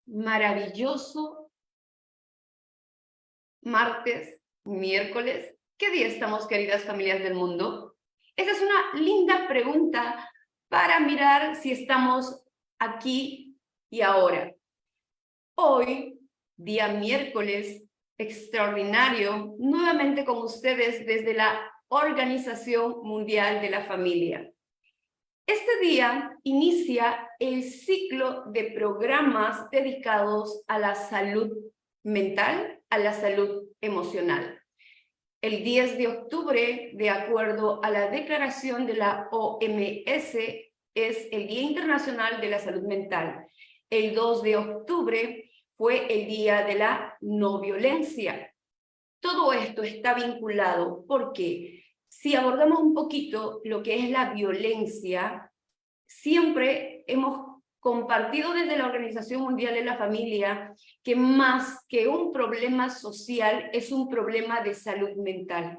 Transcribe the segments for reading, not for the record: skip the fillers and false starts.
maravilloso martes, miércoles. ¿Qué día estamos, queridas familias del mundo? Esa es una linda pregunta para mirar si estamos aquí y ahora. Hoy, día miércoles, extraordinario, nuevamente con ustedes desde la Organización Mundial de la Familia. Este día inicia el ciclo de programas dedicados a la salud mental, a la salud emocional. El 10 de octubre, de acuerdo a la declaración de la OMS, es el Día Internacional de la Salud Mental. El 2 de octubre fue el Día de la No Violencia. Todo esto está vinculado porque si abordamos un poquito lo que es la violencia, siempre hemos compartido desde la Organización Mundial de la Familia que más que un problema social es un problema de salud mental.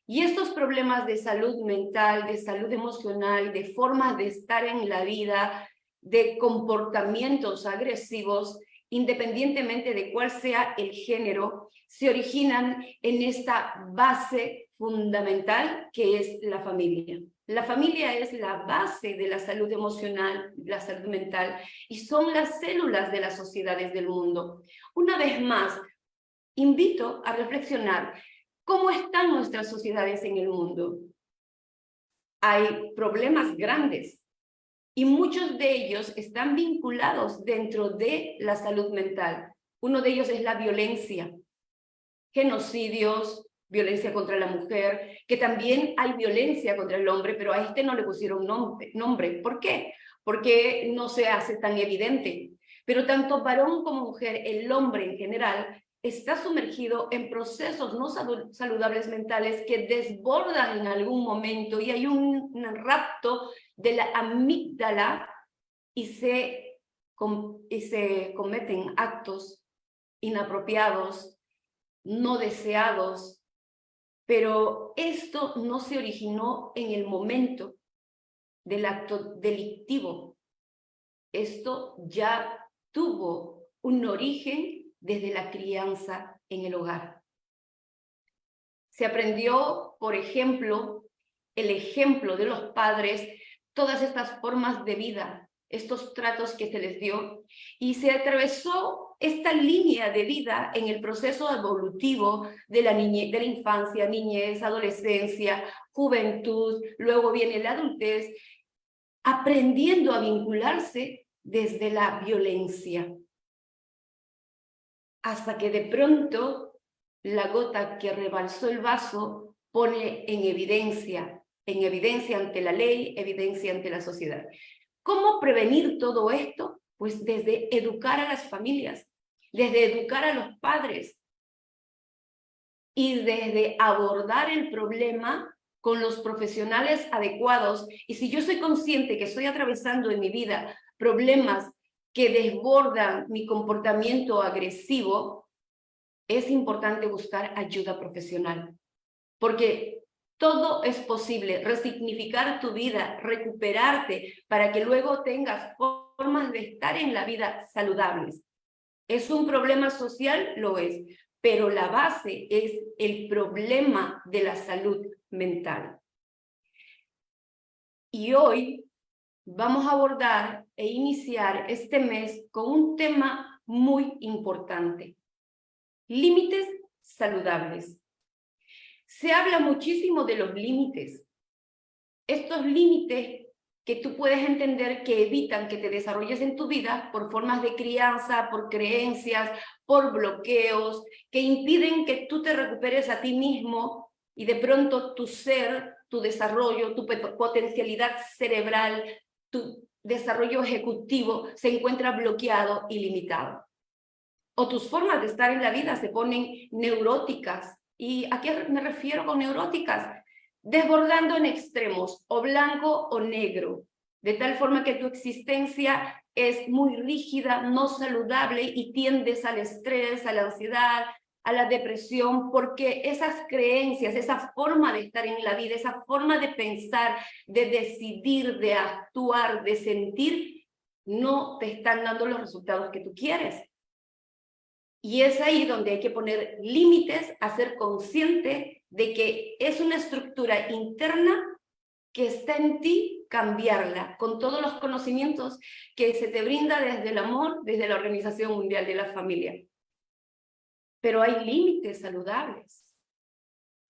Y estos problemas de salud mental, de salud emocional, de formas de estar en la vida, de comportamientos agresivos, independientemente de cuál sea el género, se originan en esta base fundamental que es la familia. La familia es la base de la salud emocional, la salud mental, y son las células de las sociedades del mundo. Una vez más, invito a reflexionar cómo están nuestras sociedades en el mundo. Hay problemas grandes y muchos de ellos están vinculados dentro de la salud mental. Uno de ellos es la violencia, genocidios, violencia contra la mujer, que también hay violencia contra el hombre, pero a este no le pusieron nombre. ¿Por qué? Porque no se hace tan evidente. Pero tanto varón como mujer, el hombre en general, está sumergido en procesos no saludables mentales que desbordan en algún momento y hay un rapto de la amígdala y se cometen actos inapropiados, no deseados, pero esto no se originó en el momento del acto delictivo. Esto ya tuvo un origen desde la crianza en el hogar. Se aprendió, por ejemplo, el ejemplo de los padres, todas estas formas de vida, estos tratos que se les dio, y se atravesó esta línea de vida en el proceso evolutivo de la infancia, niñez, adolescencia, juventud, luego viene la adultez, aprendiendo a vincularse desde la violencia. Hasta que de pronto la gota que rebalsó el vaso pone en evidencia ante la ley, evidencia ante la sociedad. ¿Cómo prevenir todo esto? Pues desde educar a las familias, desde educar a los padres y desde abordar el problema con los profesionales adecuados. Y si yo soy consciente que estoy atravesando en mi vida problemas que desbordan mi comportamiento agresivo, es importante buscar ayuda profesional, porque todo es posible, resignificar tu vida, recuperarte para que luego tengas formas de estar en la vida saludables. ¿Es un problema social? Lo es, pero la base es el problema de la salud mental. Y hoy vamos a abordar e iniciar este mes con un tema muy importante: límites saludables. Se habla muchísimo de los límites. Estos límites que tú puedes entender que evitan que te desarrolles en tu vida por formas de crianza, por creencias, por bloqueos, que impiden que tú te recuperes a ti mismo y de pronto tu ser, tu desarrollo, tu potencialidad cerebral, tu desarrollo ejecutivo se encuentra bloqueado y limitado. O tus formas de estar en la vida se ponen neuróticas. ¿Y a qué me refiero con neuróticas? Desbordando en extremos, o blanco o negro, de tal forma que tu existencia es muy rígida, no saludable y tiendes al estrés, a la ansiedad, a la depresión, porque esas creencias, esa forma de estar en la vida, esa forma de pensar, de decidir, de actuar, de sentir, no te están dando los resultados que tú quieres. Y es ahí donde hay que poner límites, a ser consciente de que es una estructura interna que está en ti, cambiarla con todos los conocimientos que se te brinda desde el amor, desde la Organización Mundial de la Familia. Pero hay límites saludables.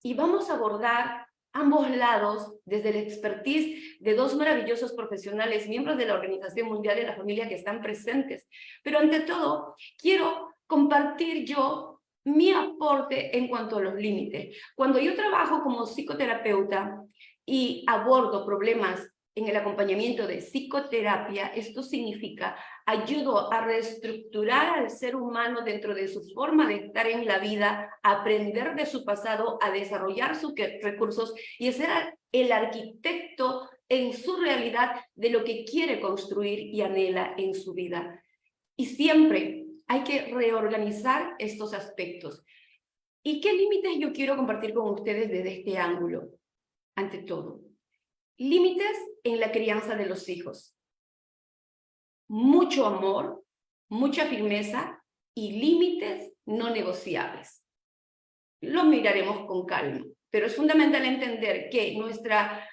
Y vamos a abordar ambos lados desde la expertise de dos maravillosos profesionales, miembros de la Organización Mundial de la Familia que están presentes. Pero ante todo, quiero compartir yo mi aporte en cuanto a los límites. Cuando yo trabajo como psicoterapeuta y abordo problemas en el acompañamiento de psicoterapia, esto significa ayudo a reestructurar al ser humano dentro de su forma de estar en la vida, a aprender de su pasado, a desarrollar sus recursos y a ser el arquitecto en su realidad de lo que quiere construir y anhela en su vida. Y siempre hay que reorganizar estos aspectos. ¿Y qué límites yo quiero compartir con ustedes desde este ángulo? Ante todo, límites en la crianza de los hijos. Mucho amor, mucha firmeza y límites no negociables. Lo miraremos con calma, pero es fundamental entender que nuestra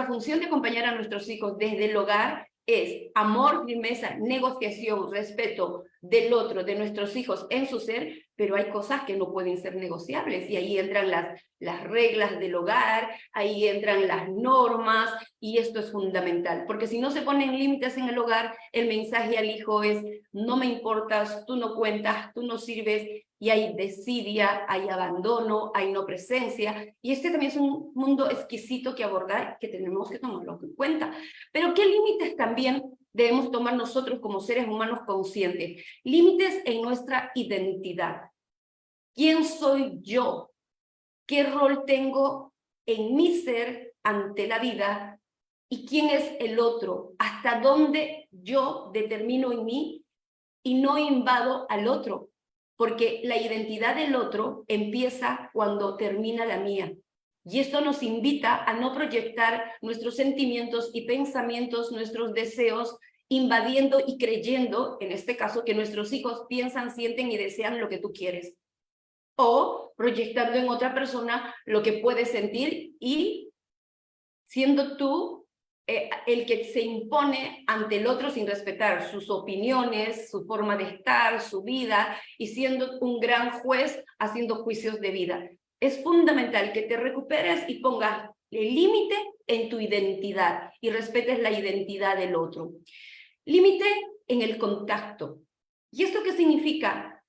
función de acompañar a nuestros hijos desde el hogar es amor, firmeza, negociación, respeto del otro, de nuestros hijos en su ser, pero hay cosas que no pueden ser negociables y ahí entran las reglas del hogar, ahí entran las normas y esto es fundamental, porque si no se ponen límites en el hogar, el mensaje al hijo es no me importas, tú no cuentas, tú no sirves, y hay desidia, hay abandono, hay no presencia, y este también es un mundo exquisito que abordar, que tenemos que tomarlo en cuenta. Pero ¿qué límites también debemos tomar nosotros como seres humanos conscientes? Límites en nuestra identidad. ¿Quién soy yo? ¿Qué rol tengo en mi ser ante la vida? ¿Y quién es el otro? ¿Hasta dónde yo determino en mí y no invado al otro? Porque la identidad del otro empieza cuando termina la mía. Y esto nos invita a no proyectar nuestros sentimientos y pensamientos, nuestros deseos, invadiendo y creyendo, en este caso, que nuestros hijos piensan, sienten y desean lo que tú quieres. O proyectando en otra persona lo que puedes sentir y siendo tú el que se impone ante el otro sin respetar sus opiniones, su forma de estar, su vida, y siendo un gran juez haciendo juicios de vida. Es fundamental que te recuperes y pongas el límite en tu identidad y respetes la identidad del otro. Límite en el contacto. ¿Y esto qué significa?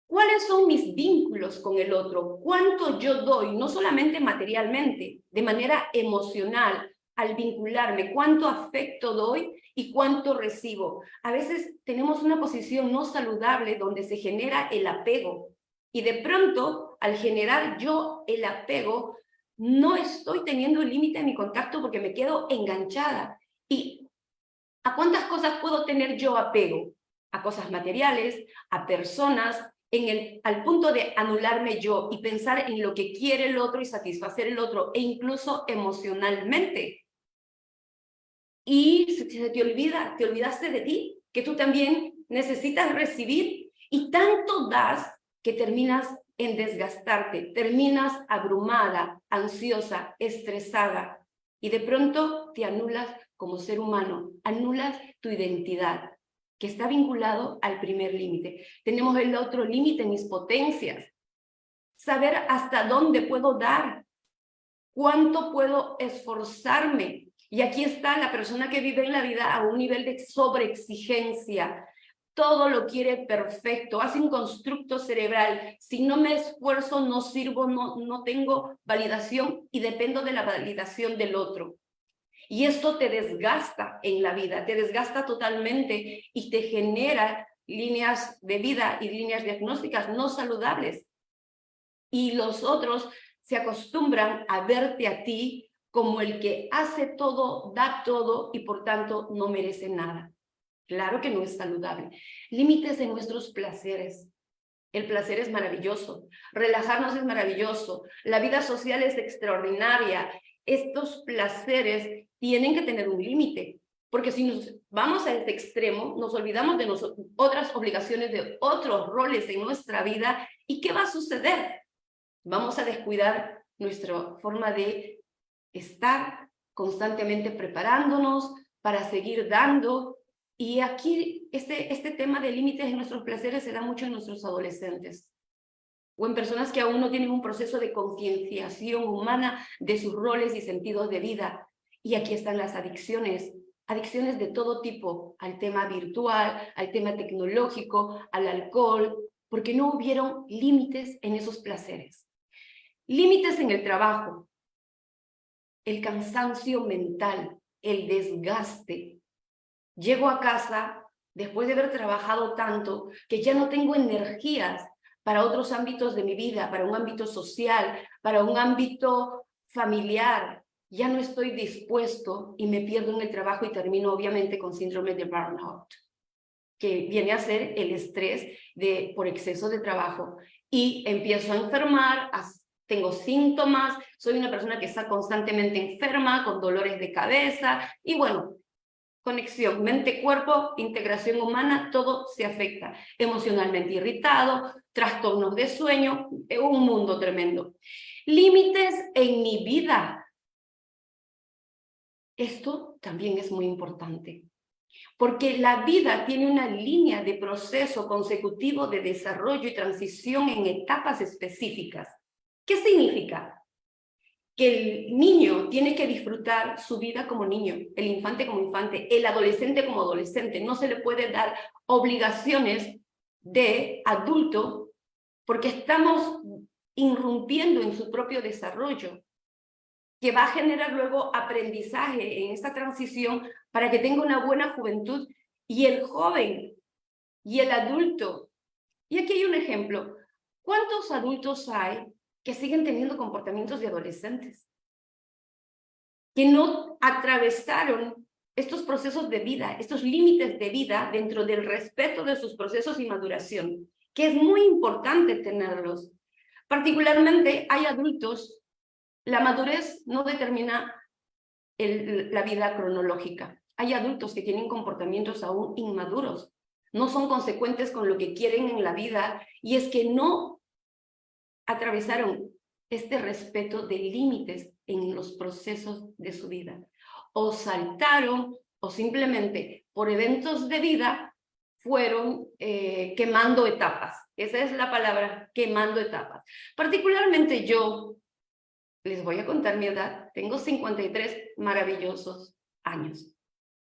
¿Cuáles son mis vínculos con el otro? ¿Cuánto yo doy, no solamente materialmente, de manera emocional, al vincularme? ¿Cuánto afecto doy y cuánto recibo? A veces tenemos una posición no saludable donde se genera el apego. Y de pronto, al generar yo el apego, no estoy teniendo un límite en mi contacto porque me quedo enganchada. ¿Y a cuántas cosas puedo tener yo apego? A cosas materiales, a personas, al punto de anularme yo y pensar en lo que quiere el otro y satisfacer el otro, e incluso emocionalmente. Y se te olvidaste de ti, que tú también necesitas recibir, y tanto das que terminas en desgastarte, terminas abrumada, ansiosa, estresada, y de pronto te anulas como ser humano, anulas tu identidad, que está vinculado al primer límite. Tenemos el otro límite, mis potencias. Saber hasta dónde puedo dar, cuánto puedo esforzarme. Y aquí está la persona que vive en la vida a un nivel de sobreexigencia. Todo lo quiere perfecto, hace un constructo cerebral. Si no me esfuerzo, no sirvo, no tengo validación y dependo de la validación del otro. Y esto te desgasta en la vida, te desgasta totalmente y te genera líneas de vida y líneas diagnósticas no saludables. Y los otros se acostumbran a verte a ti como el que hace todo, da todo y por tanto no merece nada. Claro que no es saludable. Límites en nuestros placeres. El placer es maravilloso, relajarnos es maravilloso, la vida social es extraordinaria. Estos placeres tienen que tener un límite. Porque si nos vamos a este extremo, nos olvidamos de otras obligaciones, de otros roles en nuestra vida. ¿Y qué va a suceder? Vamos a descuidar nuestra forma de estar constantemente preparándonos para seguir dando. Y aquí este tema de límites en nuestros placeres se da mucho en nuestros adolescentes o en personas que aún no tienen un proceso de concienciación humana de sus roles y sentidos de vida. Y aquí están las adicciones, adicciones de todo tipo, al tema virtual, al tema tecnológico, al alcohol, porque no hubieron límites en esos placeres. Límites en el trabajo, el cansancio mental, el desgaste. Llego a casa después de haber trabajado tanto que ya no tengo energías para otros ámbitos de mi vida, para un ámbito social, para un ámbito familiar. Ya no estoy dispuesto y me pierdo en el trabajo y termino obviamente con síndrome de burnout, que viene a ser el estrés por exceso de trabajo. Y empiezo a enfermar, tengo síntomas, soy una persona que está constantemente enferma, con dolores de cabeza, y bueno, conexión mente-cuerpo, integración humana, todo se afecta. Emocionalmente irritado, trastornos de sueño, un mundo tremendo. Límites en mi vida. Esto también es muy importante, porque la vida tiene una línea de proceso consecutivo de desarrollo y transición en etapas específicas. ¿Qué significa? Que el niño tiene que disfrutar su vida como niño, el infante como infante, el adolescente como adolescente. No se le puede dar obligaciones de adulto porque estamos irrumpiendo en su propio desarrollo, que va a generar luego aprendizaje en esta transición para que tenga una buena juventud. Y el joven y el adulto. Y aquí hay un ejemplo. ¿Cuántos adultos hay que siguen teniendo comportamientos de adolescentes? Que no atravesaron estos procesos de vida, estos límites de vida dentro del respeto de sus procesos y maduración, que es muy importante tenerlos. Particularmente hay adultos, la madurez no determina la vida cronológica. Hay adultos que tienen comportamientos aún inmaduros, no son consecuentes con lo que quieren en la vida, y es que no atravesaron este respeto de límites en los procesos de su vida. O saltaron, o simplemente por eventos de vida fueron quemando etapas. Esa es la palabra, quemando etapas. Particularmente yo, les voy a contar mi edad, tengo 53 maravillosos años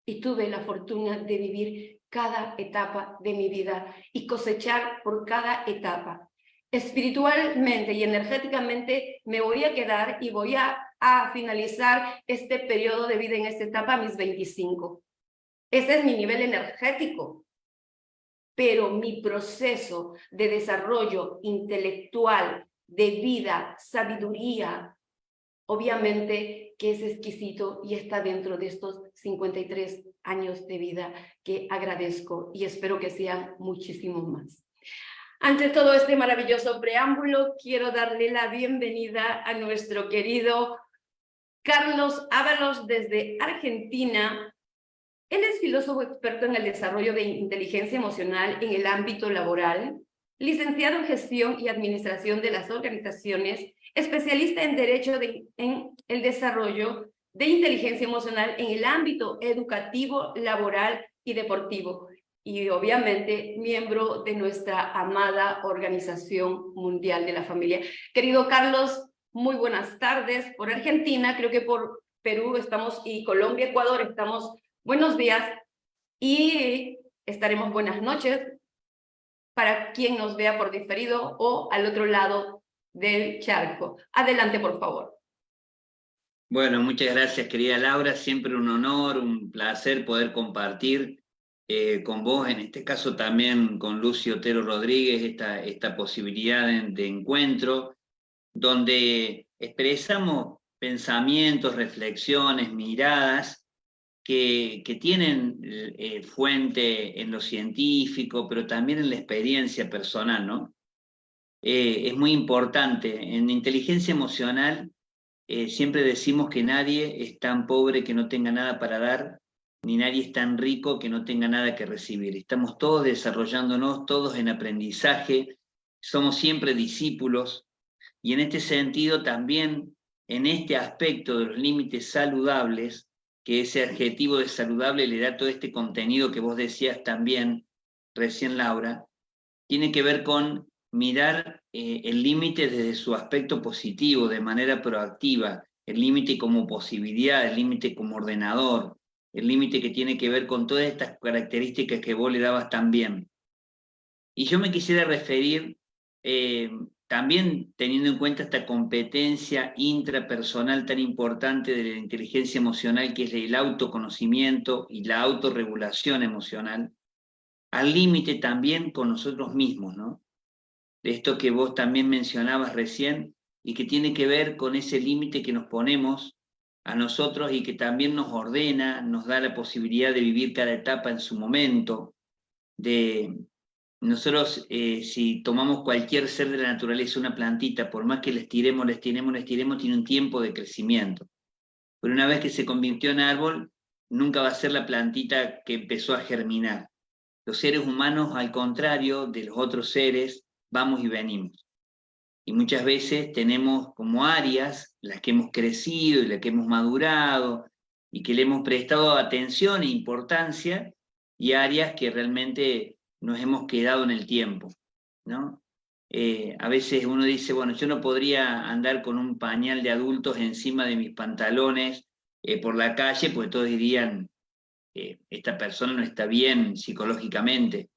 y tuve la fortuna de vivir cada etapa de mi vida y cosechar por cada etapa. Espiritualmente y energéticamente me voy a quedar y voy a finalizar este periodo de vida en esta etapa a mis 25. Ese es mi nivel energético. Pero mi proceso de desarrollo intelectual, de vida, sabiduría, obviamente que es exquisito y está dentro de estos 53 años de vida que agradezco y espero que sean muchísimos más. Ante todo este maravilloso preámbulo, quiero darle la bienvenida a nuestro querido Carlos Ábalos desde Argentina. Él es filósofo experto en el desarrollo de inteligencia emocional en el ámbito laboral, licenciado en gestión y administración de las organizaciones, especialista en derecho en el desarrollo de inteligencia emocional en el ámbito educativo, laboral y deportivo. Y obviamente miembro de nuestra amada Organización Mundial de la Familia. Querido Carlos, muy buenas tardes por Argentina, creo que por Perú estamos y Colombia, Ecuador estamos buenos días y estaremos buenas noches para quien nos vea por diferido o al otro lado del charco. Adelante, por favor. Bueno, muchas gracias, querida Laura. Siempre un honor, un placer poder compartir con vos, en este caso también con Lucy Otero Rodríguez, esta posibilidad de encuentro, donde expresamos pensamientos, reflexiones, miradas que tienen fuente en lo científico, pero también en la experiencia personal, ¿no? Es muy importante. En inteligencia emocional siempre decimos que nadie es tan pobre que no tenga nada para dar, ni nadie es tan rico que no tenga nada que recibir. Estamos todos desarrollándonos, todos en aprendizaje, somos siempre discípulos, y en este sentido también, en este aspecto de los límites saludables, que ese adjetivo de saludable le da todo este contenido que vos decías también, recién Laura, tiene que ver con mirar el límite desde su aspecto positivo, de manera proactiva, el límite como posibilidad, el límite como ordenador, el límite que tiene que ver con todas estas características que vos le dabas también. Y yo me quisiera referir, también teniendo en cuenta esta competencia intrapersonal tan importante de la inteligencia emocional, que es el autoconocimiento y la autorregulación emocional, al límite también con nosotros mismos, ¿no? De esto que vos también mencionabas recién, y que tiene que ver con ese límite que nos ponemos a nosotros y que también nos ordena, nos da la posibilidad de vivir cada etapa en su momento. Nosotros, si tomamos cualquier ser de la naturaleza, una plantita, por más que la estiremos, tiene un tiempo de crecimiento. Pero una vez que se convirtió en árbol, nunca va a ser la plantita que empezó a germinar. Los seres humanos, al contrario de los otros seres, vamos y venimos. Y muchas veces tenemos como áreas, las que hemos crecido y las que hemos madurado, y que le hemos prestado atención e importancia, y áreas que realmente nos hemos quedado en el tiempo, ¿no? A veces uno dice, bueno, yo no podría andar con un pañal de adultos encima de mis pantalones por la calle, porque todos dirían, esta persona no está bien psicológicamente,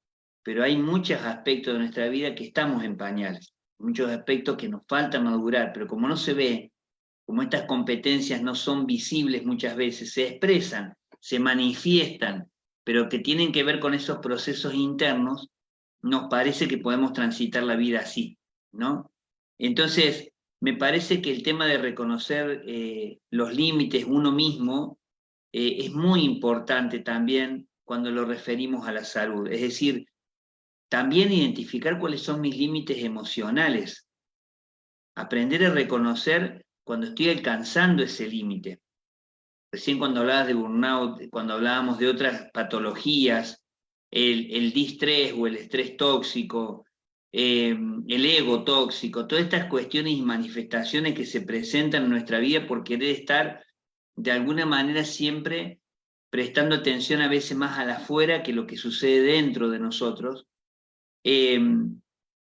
pero hay muchos aspectos de nuestra vida que estamos en pañales, muchos aspectos que nos falta madurar, pero como no se ve, como estas competencias no son visibles muchas veces, se expresan, se manifiestan, pero que tienen que ver con esos procesos internos, nos parece que podemos transitar la vida así, ¿no? Entonces, me parece que el tema de reconocer los límites uno mismo es muy importante también cuando lo referimos a la salud. Es decir, también identificar cuáles son mis límites emocionales, aprender a reconocer cuando estoy alcanzando ese límite. Recién cuando hablabas de burnout, cuando hablábamos de otras patologías, el distrés o el estrés tóxico, el ego tóxico, todas estas cuestiones y manifestaciones que se presentan en nuestra vida por querer estar de alguna manera siempre prestando atención a veces más a la afuera que lo que sucede dentro de nosotros,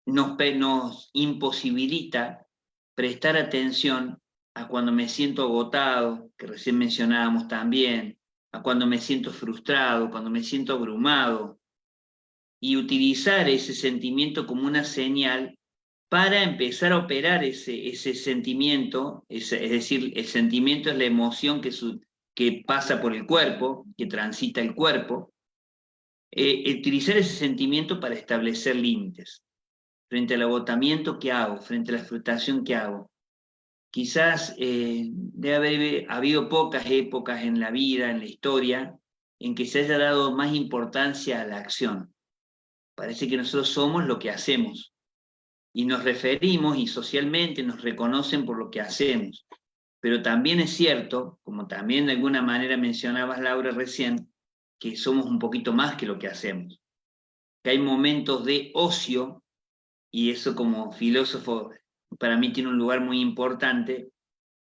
nos imposibilita prestar atención a cuando me siento agotado, que recién mencionábamos también, a cuando me siento frustrado, cuando me siento abrumado, y utilizar ese sentimiento como una señal para empezar a operar ese sentimiento, es decir, el sentimiento es la emoción que pasa por el cuerpo, que transita el cuerpo, utilizar ese sentimiento para establecer límites. Frente al agotamiento, ¿qué hago? Frente a la frustración, ¿qué hago? Quizás debe haber habido pocas épocas en la vida, en la historia, en que se haya dado más importancia a la acción. Parece que nosotros somos lo que hacemos y nos referimos y socialmente nos reconocen por lo que hacemos. Pero también es cierto, como también de alguna manera mencionabas, Laura, recién, que somos un poquito más que lo que hacemos. Que hay momentos de ocio, y eso como filósofo para mí tiene un lugar muy importante.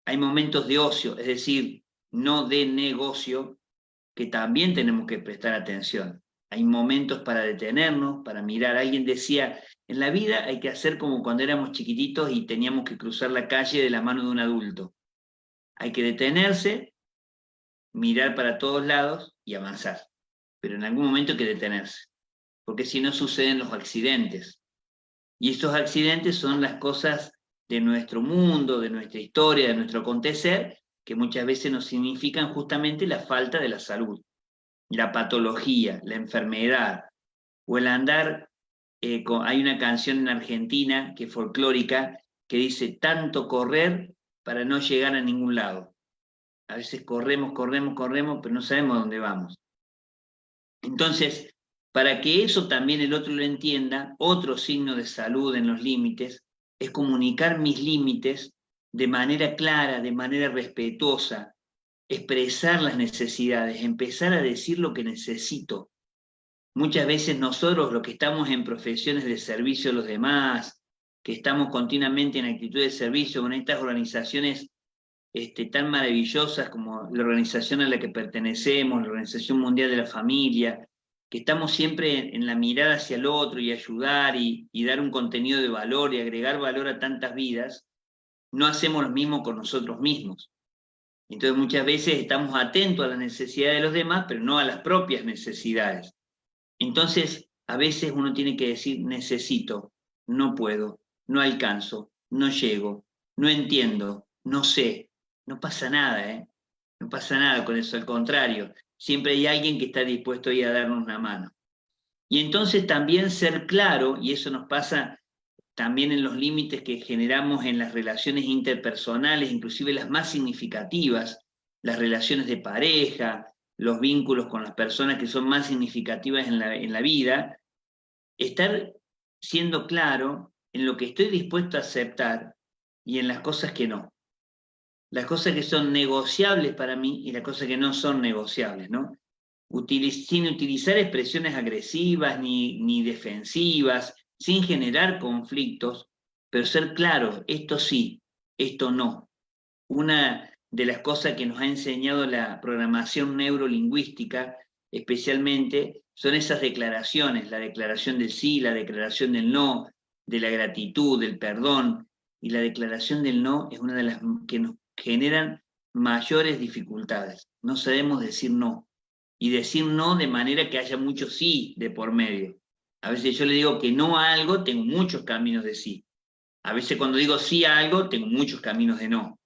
Hay momentos de ocio, es decir, no de negocio, que también tenemos que prestar atención. Hay momentos para detenernos, para mirar. Alguien decía, en la vida hay que hacer como cuando éramos chiquititos y teníamos que cruzar la calle de la mano de un adulto. Hay que detenerse, mirar para todos lados y avanzar. Pero en algún momento hay que detenerse, porque si no suceden los accidentes. Y estos accidentes son las cosas de nuestro mundo, de nuestra historia, de nuestro acontecer, que muchas veces nos significan justamente la falta de la salud, la patología, la enfermedad, o el andar. Hay una canción en Argentina que es folclórica que dice tanto correr para no llegar a ningún lado. A veces corremos, pero no sabemos a dónde vamos. Entonces, para que eso también el otro lo entienda, otro signo de salud en los límites es comunicar mis límites de manera clara, de manera respetuosa, expresar las necesidades, empezar a decir lo que necesito. Muchas veces nosotros, los que estamos en profesiones de servicio a los demás, que estamos continuamente en actitud de servicio con estas organizaciones tan maravillosas como la organización a la que pertenecemos, la Organización Mundial de la Familia, que estamos siempre en la mirada hacia el otro y ayudar y dar un contenido de valor y agregar valor a tantas vidas, no hacemos lo mismo con nosotros mismos. Entonces muchas veces estamos atentos a las necesidades de los demás, pero no a las propias necesidades. Entonces a veces uno tiene que decir necesito, no puedo, no alcanzo, no llego, no entiendo, no sé. No pasa nada, ¿eh? No pasa nada con eso, al contrario. Siempre hay alguien que está dispuesto a ir a darnos una mano. Y entonces también ser claro, y eso nos pasa también en los límites que generamos en las relaciones interpersonales, inclusive las más significativas, las relaciones de pareja, los vínculos con las personas que son más significativas en la vida, estar siendo claro en lo que estoy dispuesto a aceptar y en las cosas que no. Las cosas que son negociables para mí y las cosas que no son negociables, ¿no? Sin utilizar expresiones agresivas ni defensivas, sin generar conflictos, pero ser claros, esto sí, esto no. Una de las cosas que nos ha enseñado la programación neurolingüística, especialmente, son esas declaraciones, la declaración del sí, la declaración del no, de la gratitud, del perdón, y la declaración del no es una de las que nos generan mayores dificultades. No sabemos decir no. Y decir no de manera que haya mucho sí de por medio. A veces yo le digo que no a algo, tengo muchos caminos de sí. A veces cuando digo sí a algo, tengo muchos caminos de no.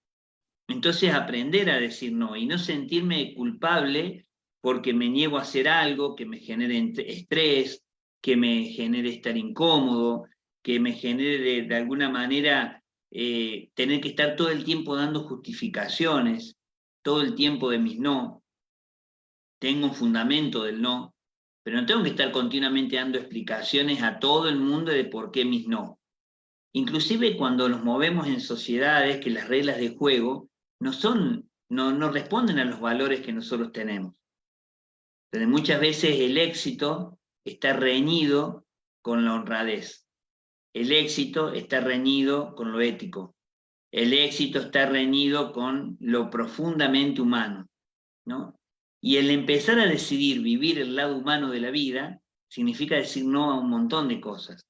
Entonces aprender a decir no y no sentirme culpable porque me niego a hacer algo que me genere estrés, que me genere estar incómodo, que me genere de alguna manera tener que estar todo el tiempo dando justificaciones, todo el tiempo de mis no. Tengo un fundamento del no, pero no tengo que estar continuamente dando explicaciones a todo el mundo de por qué mis no. Inclusive cuando nos movemos en sociedades que las reglas de juego no responden a los valores que nosotros tenemos. Entonces muchas veces el éxito está reñido con la honradez. El éxito está reñido con lo ético. El éxito está reñido con lo profundamente humano, ¿no? Y el empezar a decidir vivir el lado humano de la vida significa decir no a un montón de cosas.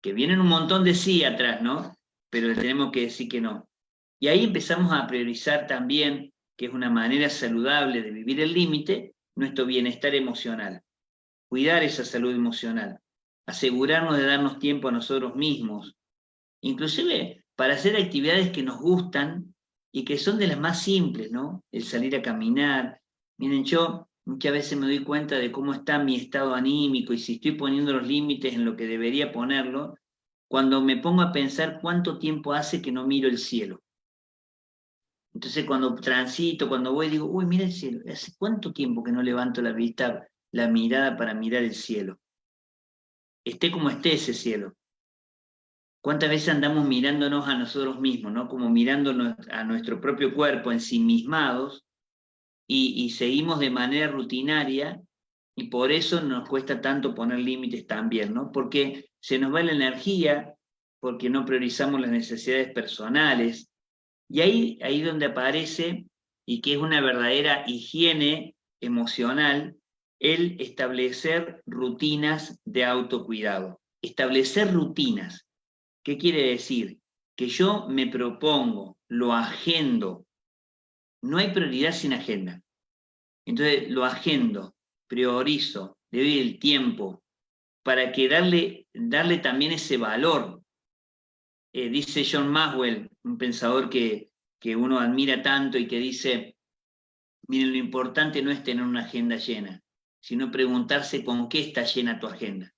Que vienen un montón de sí atrás, ¿no? Pero le tenemos que decir que no. Y ahí empezamos a priorizar también, que es una manera saludable de vivir el límite, nuestro bienestar emocional. Cuidar esa salud emocional. Asegurarnos de darnos tiempo a nosotros mismos. Inclusive para hacer actividades que nos gustan y que son de las más simples, ¿no? El salir a caminar. Miren, yo muchas veces me doy cuenta de cómo está mi estado anímico y si estoy poniendo los límites en lo que debería ponerlo, cuando me pongo a pensar cuánto tiempo hace que no miro el cielo. Entonces cuando transito, cuando voy, digo, uy, mira el cielo, ¿hace cuánto tiempo que no levanto la vista, la mirada para mirar el cielo? Esté como esté ese cielo. ¿Cuántas veces andamos mirándonos a nosotros mismos, ¿no? Como mirándonos a nuestro propio cuerpo ensimismados y seguimos de manera rutinaria y por eso nos cuesta tanto poner límites también, ¿no? Porque se nos va la energía, porque no priorizamos las necesidades personales y ahí donde aparece, y que es una verdadera higiene emocional, el establecer rutinas de autocuidado. Establecer rutinas. ¿Qué quiere decir? Que yo me propongo, lo agendo. No hay prioridad sin agenda. Entonces lo agendo, priorizo, le doy el tiempo para que darle también ese valor. Dice John Maxwell, un pensador que uno admira tanto y que dice, miren, lo importante no es tener una agenda llena, sino preguntarse con qué está llena tu agenda.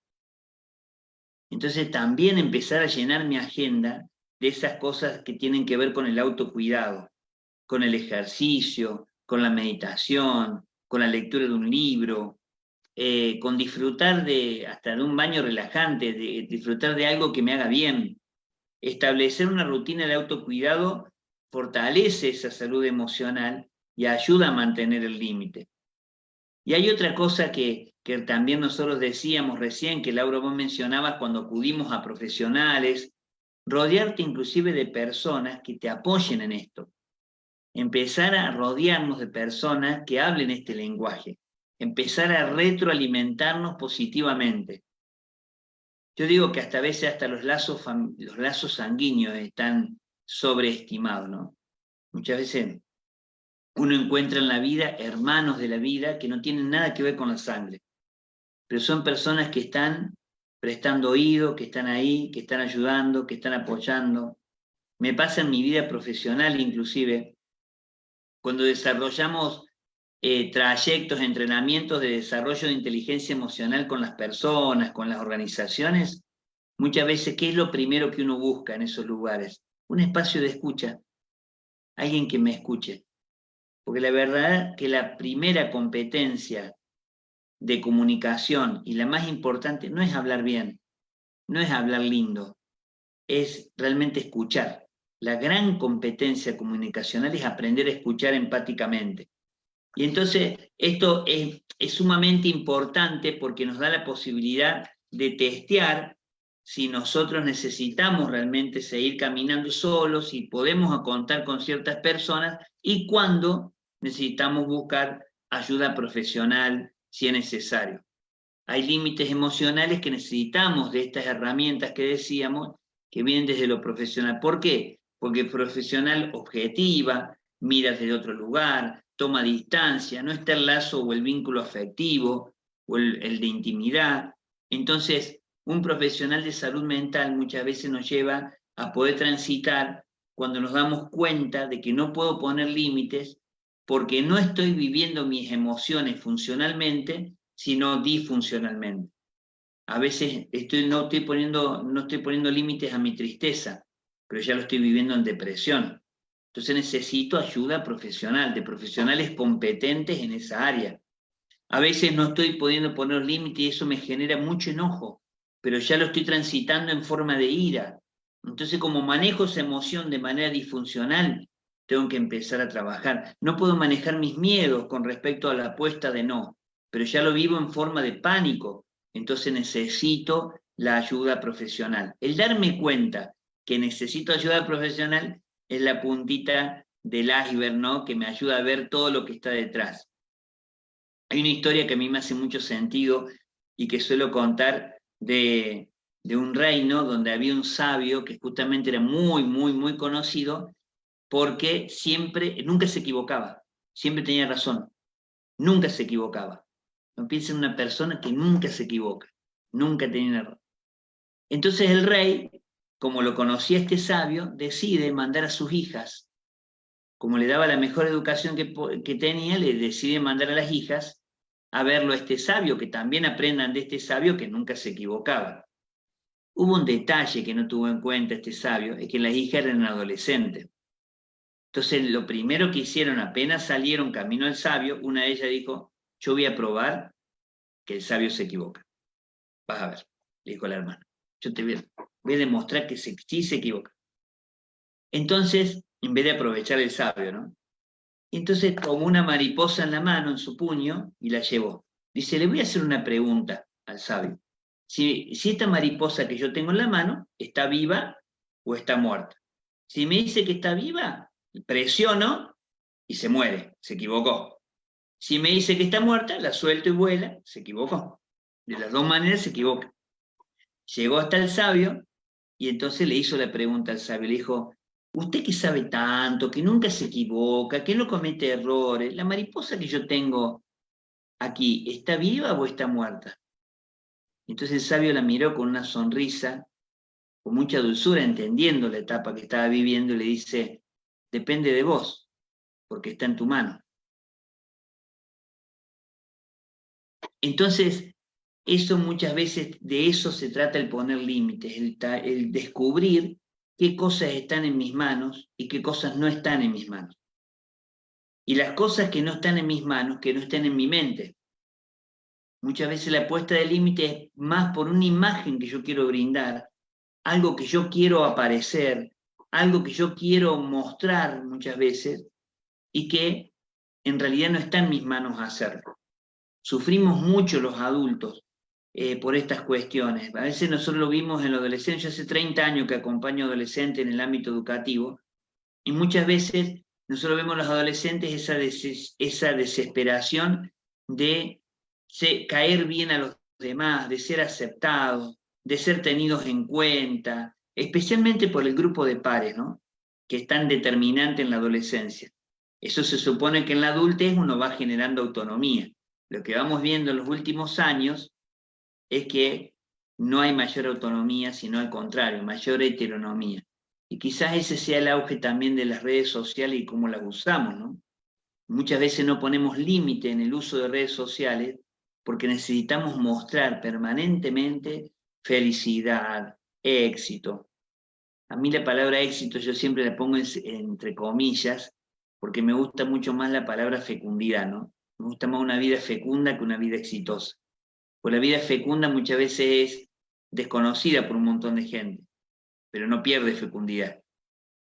Entonces también empezar a llenar mi agenda de esas cosas que tienen que ver con el autocuidado, con el ejercicio, con la meditación, con la lectura de un libro, con disfrutar hasta de un baño relajante, de disfrutar de algo que me haga bien. Establecer una rutina de autocuidado fortalece esa salud emocional y ayuda a mantener el límite. Y hay otra cosa que también nosotros decíamos recién, que Laura vos mencionabas cuando acudimos a profesionales, rodearte inclusive de personas que te apoyen en esto. Empezar a rodearnos de personas que hablen este lenguaje. Empezar a retroalimentarnos positivamente. Yo digo que hasta a veces hasta los lazos sanguíneos están sobreestimados, ¿no? Muchas veces uno encuentra en la vida hermanos de la vida que no tienen nada que ver con la sangre, pero son personas que están prestando oído, que están ahí, que están ayudando, que están apoyando. Me pasa en mi vida profesional inclusive, cuando desarrollamos trayectos, entrenamientos de desarrollo de inteligencia emocional con las personas, con las organizaciones, muchas veces, ¿qué es lo primero que uno busca en esos lugares? Un espacio de escucha, alguien que me escuche. Porque la verdad que la primera competencia de comunicación y la más importante no es hablar bien, no es hablar lindo, es realmente escuchar. La gran competencia comunicacional es aprender a escuchar empáticamente. Y entonces esto es sumamente importante porque nos da la posibilidad de testear si nosotros necesitamos realmente seguir caminando solos, si podemos contar con ciertas personas y cuándo necesitamos buscar ayuda profesional si es necesario. Hay límites emocionales que necesitamos de estas herramientas que decíamos que vienen desde lo profesional. ¿Por qué? Porque el profesional objetiva, mira desde otro lugar, toma distancia, no está el lazo o el vínculo afectivo o el de intimidad. Entonces, un profesional de salud mental muchas veces nos lleva a poder transitar cuando nos damos cuenta de que no puedo poner límites porque no estoy viviendo mis emociones funcionalmente, sino disfuncionalmente. A veces no estoy poniendo límites a mi tristeza, pero ya lo estoy viviendo en depresión. Entonces necesito ayuda profesional, de profesionales competentes en esa área. A veces no estoy pudiendo poner límites y eso me genera mucho enojo, pero ya lo estoy transitando en forma de ira. Entonces, como manejo esa emoción de manera disfuncional, tengo que empezar a trabajar. No puedo manejar mis miedos con respecto a la apuesta de no, pero ya lo vivo en forma de pánico. Entonces necesito la ayuda profesional. El darme cuenta que necesito ayuda profesional es la puntita del iceberg, ¿no? Que me ayuda a ver todo lo que está detrás. Hay una historia que a mí me hace mucho sentido y que suelo contar de un reino donde había un sabio que justamente era muy, muy, muy conocido porque nunca se equivocaba, siempre tenía razón, nunca se equivocaba. No piensen en una persona que nunca se equivoca, nunca tenía error. Entonces el rey, como lo conocía este sabio, decide mandar a sus hijas, como le daba la mejor educación que tenía, le decide mandar a las hijas a verlo a este sabio, que también aprendan de este sabio que nunca se equivocaba. Hubo un detalle que no tuvo en cuenta este sabio, es que las hijas eran adolescentes. Entonces, lo primero que hicieron, apenas salieron camino al sabio, una de ellas dijo, yo voy a probar que el sabio se equivoca. Vas a ver, le dijo la hermana. Yo te voy a demostrar que sí se equivoca. Entonces, en vez de aprovechar el sabio, ¿no? Entonces tomó una mariposa en la mano, en su puño, y la llevó. Dice, le voy a hacer una pregunta al sabio. Si esta mariposa que yo tengo en la mano está viva o está muerta. Si me dice que está viva, presiono y se muere, se equivocó. Si me dice que está muerta, la suelto y vuela, se equivocó. De las dos maneras se equivoca. Llegó hasta el sabio y entonces le hizo la pregunta al sabio. Le dijo, usted que sabe tanto, que nunca se equivoca, que no comete errores, ¿la mariposa que yo tengo aquí está viva o está muerta? Entonces el sabio la miró con una sonrisa, con mucha dulzura, entendiendo la etapa que estaba viviendo, y le dice, depende de vos, porque está en tu mano. Entonces, eso muchas veces, de eso se trata el poner límites, el descubrir qué cosas están en mis manos y qué cosas no están en mis manos. Y las cosas que no están en mis manos, que no estén en mi mente. Muchas veces la puesta de límite es más por una imagen que yo quiero brindar, algo que yo quiero aparecer, algo que yo quiero mostrar muchas veces, y que en realidad no está en mis manos hacerlo. Sufrimos mucho los adultos por estas cuestiones. A veces nosotros lo vimos en la adolescencia. Yo hace 30 años que acompaño adolescentes en el ámbito educativo, y muchas veces nosotros vemos en los adolescentes esa desesperación de caer bien a los demás, de ser aceptados, de ser tenidos en cuenta, especialmente por el grupo de pares, ¿no?, que es tan determinante en la adolescencia. Eso se supone que en la adultez uno va generando autonomía. Lo que vamos viendo en los últimos años es que no hay mayor autonomía, sino al contrario, mayor heteronomía. Y quizás ese sea el auge también de las redes sociales y cómo las usamos, ¿no? Muchas veces no ponemos límite en el uso de redes sociales porque necesitamos mostrar permanentemente felicidad, éxito. A mí la palabra éxito yo siempre la pongo entre comillas, porque me gusta mucho más la palabra fecundidad, ¿no? Me gusta más una vida fecunda que una vida exitosa. Pues la vida fecunda muchas veces es desconocida por un montón de gente, pero no pierde fecundidad.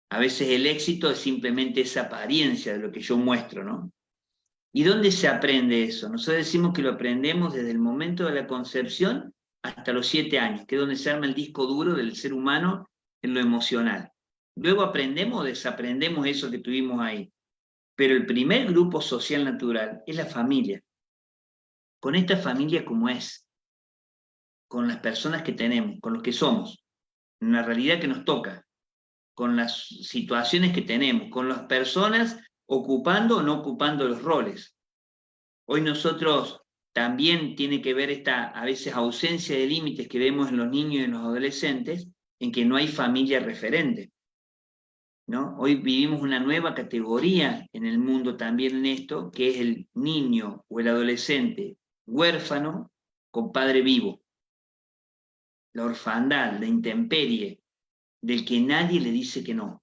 A veces el éxito es simplemente esa apariencia de lo que yo muestro, ¿no? ¿Y dónde se aprende eso? Nosotros decimos que lo aprendemos desde el momento de la concepción hasta los 7 años, que es donde se arma el disco duro del ser humano en lo emocional. Luego aprendemos o desaprendemos eso que tuvimos ahí. Pero el primer grupo social natural es la familia. Con esta familia como es, con las personas que tenemos, con los que somos, en la realidad que nos toca, con las situaciones que tenemos, con las personas ocupando o no ocupando los roles. Hoy nosotros también tiene que ver esta a veces ausencia de límites que vemos en los niños y en los adolescentes, en que no hay familia referente, ¿no? Hoy vivimos una nueva categoría en el mundo también en esto, que es el niño o el adolescente huérfano con padre vivo. La orfandad, la intemperie, del que nadie le dice que no.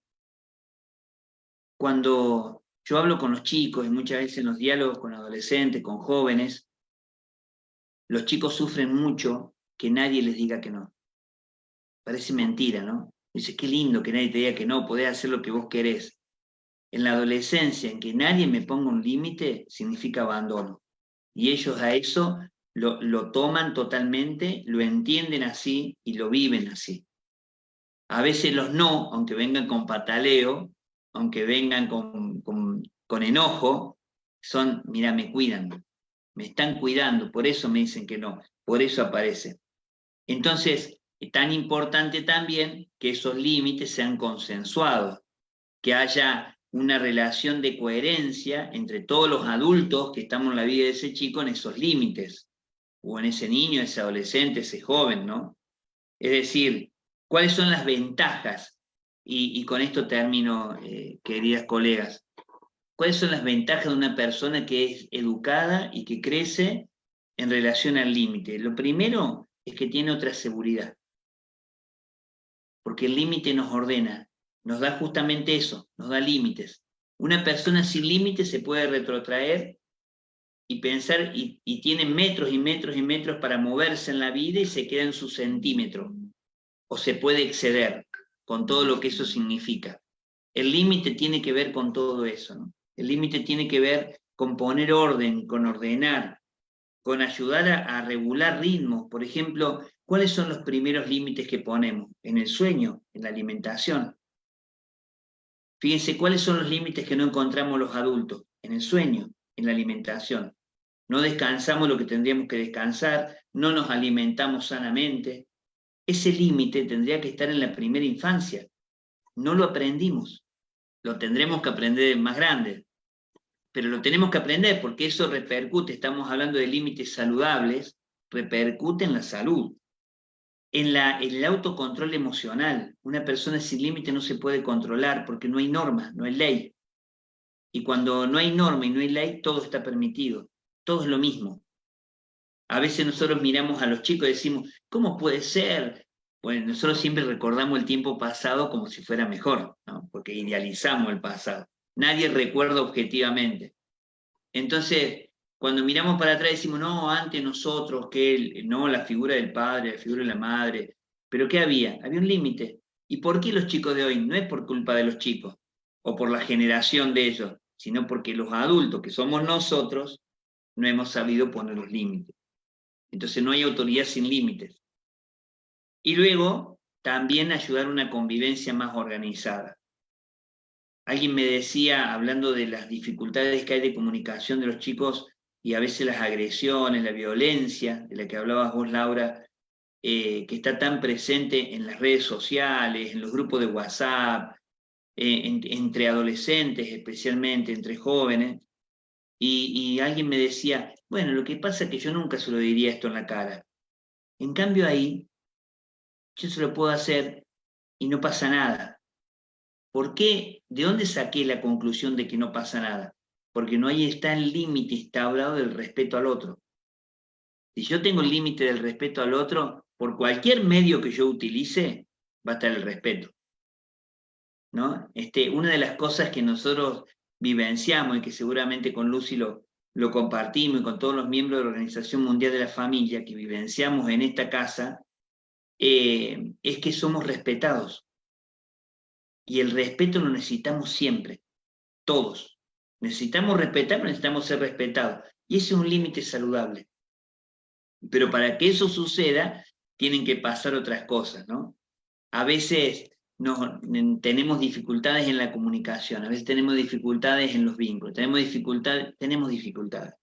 Cuando yo hablo con los chicos, y muchas veces en los diálogos con adolescentes, con jóvenes, los chicos sufren mucho que nadie les diga que no. Parece mentira, ¿no? Dice, qué lindo que nadie te diga que no, podés hacer lo que vos querés. En la adolescencia, en que nadie me ponga un límite, significa abandono. Y ellos a eso lo toman totalmente, lo entienden así y lo viven así. A veces los no, aunque vengan con pataleo, aunque vengan con enojo, son, mira, me cuidan, me están cuidando, por eso me dicen que no, por eso aparece. Entonces, es tan importante también que esos límites sean consensuados, que haya una relación de coherencia entre todos los adultos que estamos en la vida de ese chico en esos límites, o en ese niño, ese adolescente, ese joven, ¿no? Es decir, ¿cuáles son las ventajas? Y con esto termino, queridas colegas. ¿Cuáles son las ventajas de una persona que es educada y que crece en relación al límite? Lo primero es que tiene otra seguridad, porque el límite nos ordena, nos da justamente eso, nos da límites. Una persona sin límites se puede retrotraer y pensar, y tiene metros y metros y metros para moverse en la vida y se queda en su centímetro, o se puede exceder con todo lo que eso significa. El límite tiene que ver con todo eso, ¿no? El límite tiene que ver con poner orden, con ordenar, con ayudar a regular ritmos. Por ejemplo, ¿cuáles son los primeros límites que ponemos? En el sueño, en la alimentación. Fíjense, ¿cuáles son los límites que no encontramos los adultos? En el sueño, en la alimentación. No descansamos lo que tendríamos que descansar, no nos alimentamos sanamente. Ese límite tendría que estar en la primera infancia. No lo aprendimos. Lo tendremos que aprender más grande. Pero lo tenemos que aprender porque eso repercute, estamos hablando de límites saludables, repercute en la salud. En el autocontrol emocional, una persona sin límite no se puede controlar porque no hay norma, no hay ley. Y cuando no hay norma y no hay ley, todo está permitido, todo es lo mismo. A veces nosotros miramos a los chicos y decimos, ¿cómo puede ser? Bueno, nosotros siempre recordamos el tiempo pasado como si fuera mejor, ¿no? Porque idealizamos el pasado. Nadie recuerda objetivamente. Entonces, cuando miramos para atrás decimos, no, antes nosotros, no, la figura del padre, la figura de la madre. ¿Pero qué había? Había un límite. ¿Y por qué los chicos de hoy? No es por culpa de los chicos o por la generación de ellos, sino porque los adultos, que somos nosotros, no hemos sabido poner los límites. Entonces no hay autoridad sin límites. Y luego, también ayudar a una convivencia más organizada. Alguien me decía, hablando de las dificultades que hay de comunicación de los chicos y a veces las agresiones, la violencia, de la que hablabas vos, Laura, que está tan presente en las redes sociales, en los grupos de WhatsApp, entre adolescentes especialmente, entre jóvenes, y alguien me decía, bueno, lo que pasa es que yo nunca se lo diría esto en la cara. En cambio ahí, yo se lo puedo hacer y no pasa nada. ¿Por qué? ¿De dónde saqué la conclusión de que no pasa nada? Porque no ahí está el límite instaurado del respeto al otro. Si yo tengo el límite del respeto al otro, por cualquier medio que yo utilice, va a estar el respeto, ¿no? Una de las cosas que nosotros vivenciamos y que seguramente con Lucy lo compartimos y con todos los miembros de la Organización Mundial de la Familia que vivenciamos en esta casa, es que somos respetados. Y el respeto lo necesitamos siempre, todos. Necesitamos respetar, necesitamos ser respetados. Y ese es un límite saludable. Pero para que eso suceda, tienen que pasar otras cosas, ¿no? A veces tenemos dificultades en la comunicación, a veces tenemos dificultades en los vínculos, tenemos dificultades.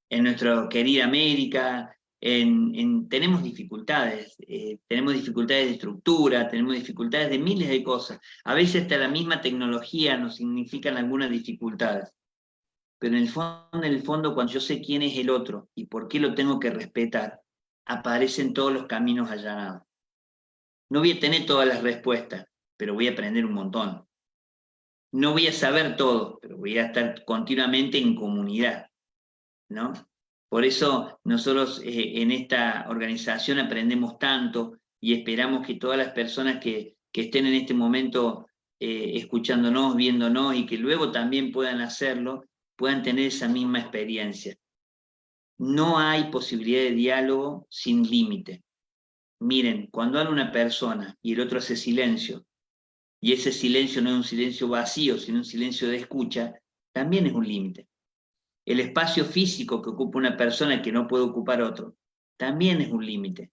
En nuestra querida América, tenemos dificultades de estructura, tenemos dificultades de miles de cosas. A veces hasta la misma tecnología nos significan algunas dificultades. Pero en el fondo, cuando yo sé quién es el otro y por qué lo tengo que respetar, aparecen todos los caminos allanados. No voy a tener todas las respuestas, pero voy a aprender un montón. No voy a saber todo, pero voy a estar continuamente en comunidad, ¿no? Por eso nosotros en esta organización aprendemos tanto y esperamos que todas las personas que estén en este momento escuchándonos, viéndonos y que luego también puedan hacerlo, puedan tener esa misma experiencia. No hay posibilidad de diálogo sin límite. Miren, cuando habla una persona y el otro hace silencio, y ese silencio no es un silencio vacío, sino un silencio de escucha, también es un límite. El espacio físico que ocupa una persona que no puede ocupar otro, también es un límite.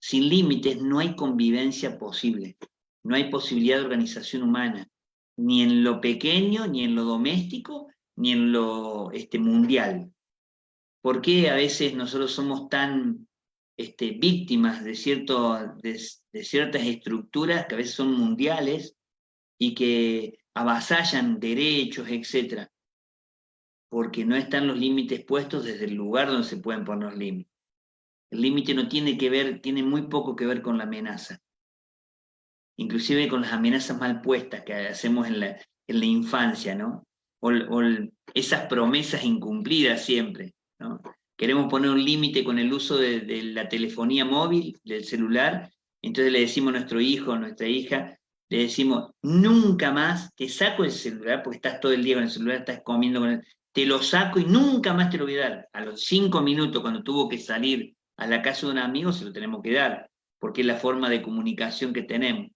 Sin límites no hay convivencia posible, no hay posibilidad de organización humana, ni en lo pequeño, ni en lo doméstico, ni en lo mundial. ¿Por qué a veces nosotros somos tan víctimas de ciertas estructuras que a veces son mundiales y que avasallan derechos, etcétera? Porque no están los límites puestos desde el lugar donde se pueden poner los límites. El límite no tiene que ver, tiene muy poco que ver con la amenaza, inclusive con las amenazas mal puestas que hacemos en la infancia, ¿no? O esas promesas incumplidas siempre, ¿no? Queremos poner un límite con el uso de la telefonía móvil, del celular, entonces le decimos a nuestro hijo, a nuestra hija, le decimos, nunca más te saco el celular, porque estás todo el día con el celular, estás comiendo con te lo saco y nunca más te lo voy a dar. A los 5 minutos, cuando tuvo que salir a la casa de un amigo, se lo tenemos que dar, porque es la forma de comunicación que tenemos.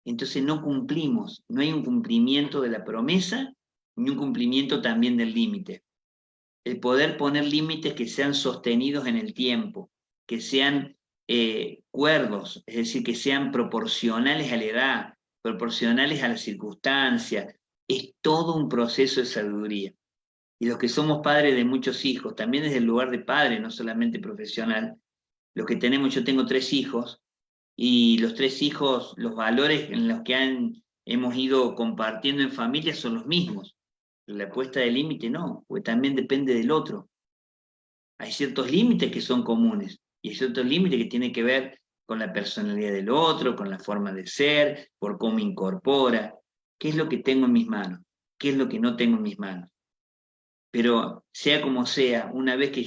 Entonces no cumplimos, no hay un cumplimiento de la promesa, ni un cumplimiento también del límite. El poder poner límites que sean sostenidos en el tiempo, que sean cuerdos, es decir, que sean proporcionales a la edad, proporcionales a las circunstancias, es todo un proceso de sabiduría. Y los que somos padres de muchos hijos, también desde el lugar de padre, no solamente profesional, los que tenemos, yo tengo 3 hijos, y los 3 hijos, los valores en los que hemos ido compartiendo en familia son los mismos. La puesta de límite no, porque también depende del otro. Hay ciertos límites que son comunes, y hay ciertos límites que tienen que ver con la personalidad del otro, con la forma de ser, por cómo incorpora, qué es lo que tengo en mis manos, qué es lo que no tengo en mis manos. Pero sea como sea, una vez que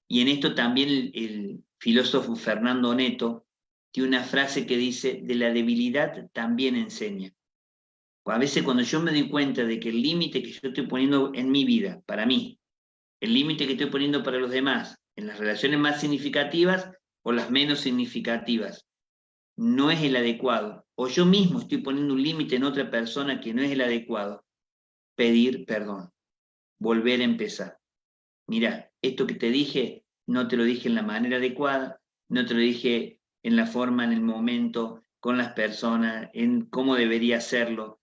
y en esto también el filósofo Fernando Neto tiene una frase que dice, de la debilidad también enseña. A veces cuando yo me doy cuenta de que el límite que yo estoy poniendo en mi vida, para mí, el límite que estoy poniendo para los demás, en las relaciones más significativas o las menos significativas, no es el adecuado, o yo mismo estoy poniendo un límite en otra persona que no es el adecuado, pedir perdón. volver a empezar. Mira, esto que te dije, no te lo dije en la manera adecuada, no te lo dije en la forma, en el momento, con las personas, en cómo debería hacerlo.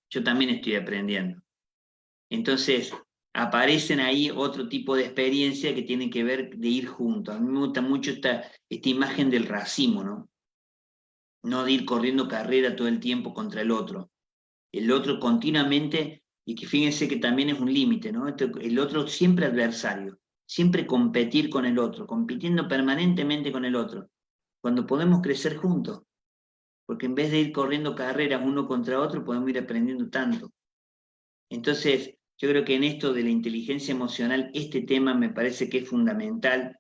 Yo también estoy aprendiendo. Entonces, aparecen ahí otro tipo de experiencia que tienen que ver de ir juntos. A mí me gusta mucho esta imagen del racimo, ¿no? No de ir corriendo carrera todo el tiempo contra el otro continuamente, y que fíjense que también es un límite, ¿no? El otro siempre adversario, siempre competir con el otro, compitiendo permanentemente con el otro, cuando podemos crecer juntos, porque en vez de ir corriendo carreras uno contra otro, podemos ir aprendiendo tanto. Entonces, yo creo que en esto de la inteligencia emocional, este tema me parece que es fundamental,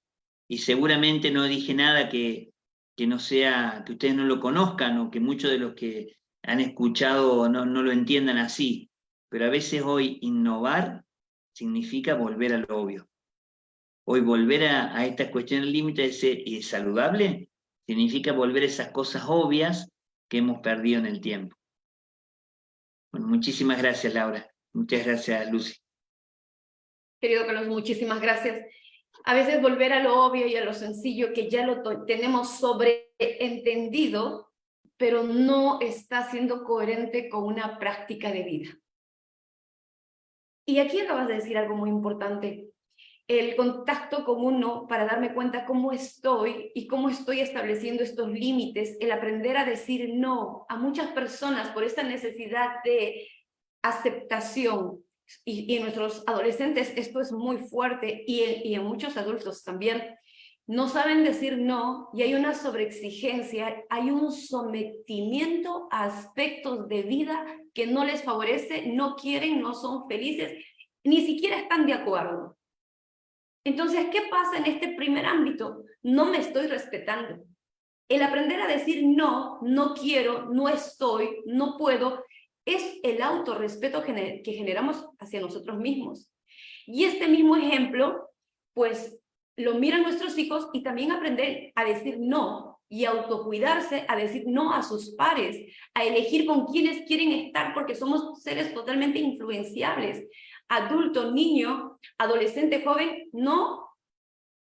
y seguramente no dije nada que no sea, que ustedes no lo conozcan, o que muchos de los que han escuchado no lo entiendan así, pero a veces hoy innovar significa volver a lo obvio. Hoy volver a estas cuestiones límites y saludable significa volver a esas cosas obvias que hemos perdido en el tiempo. Bueno, muchísimas gracias, Laura. Muchas gracias, Lucy. Querido Carlos, muchísimas gracias. A veces volver a lo obvio y a lo sencillo que ya lo tenemos sobreentendido, pero no está siendo coherente con una práctica de vida. Y aquí acabas de decir algo muy importante, el contacto con uno para darme cuenta cómo estoy y cómo estoy estableciendo estos límites, el aprender a decir no a muchas personas por esta necesidad de aceptación. Y en nuestros adolescentes esto es muy fuerte y en muchos adultos también. No saben decir no y hay una sobreexigencia, hay un sometimiento a aspectos de vida que no les favorece, no quieren, no son felices, ni siquiera están de acuerdo. Entonces, ¿qué pasa en este primer ámbito? No me estoy respetando. El aprender a decir no, no quiero, no estoy, no puedo, es el autorrespeto que generamos hacia nosotros mismos. Y este mismo ejemplo, pues, lo miran nuestros hijos y también aprender a decir no y autocuidarse, a decir no a sus pares, a elegir con quienes quieren estar porque somos seres totalmente influenciables. Adulto, niño, adolescente, joven, no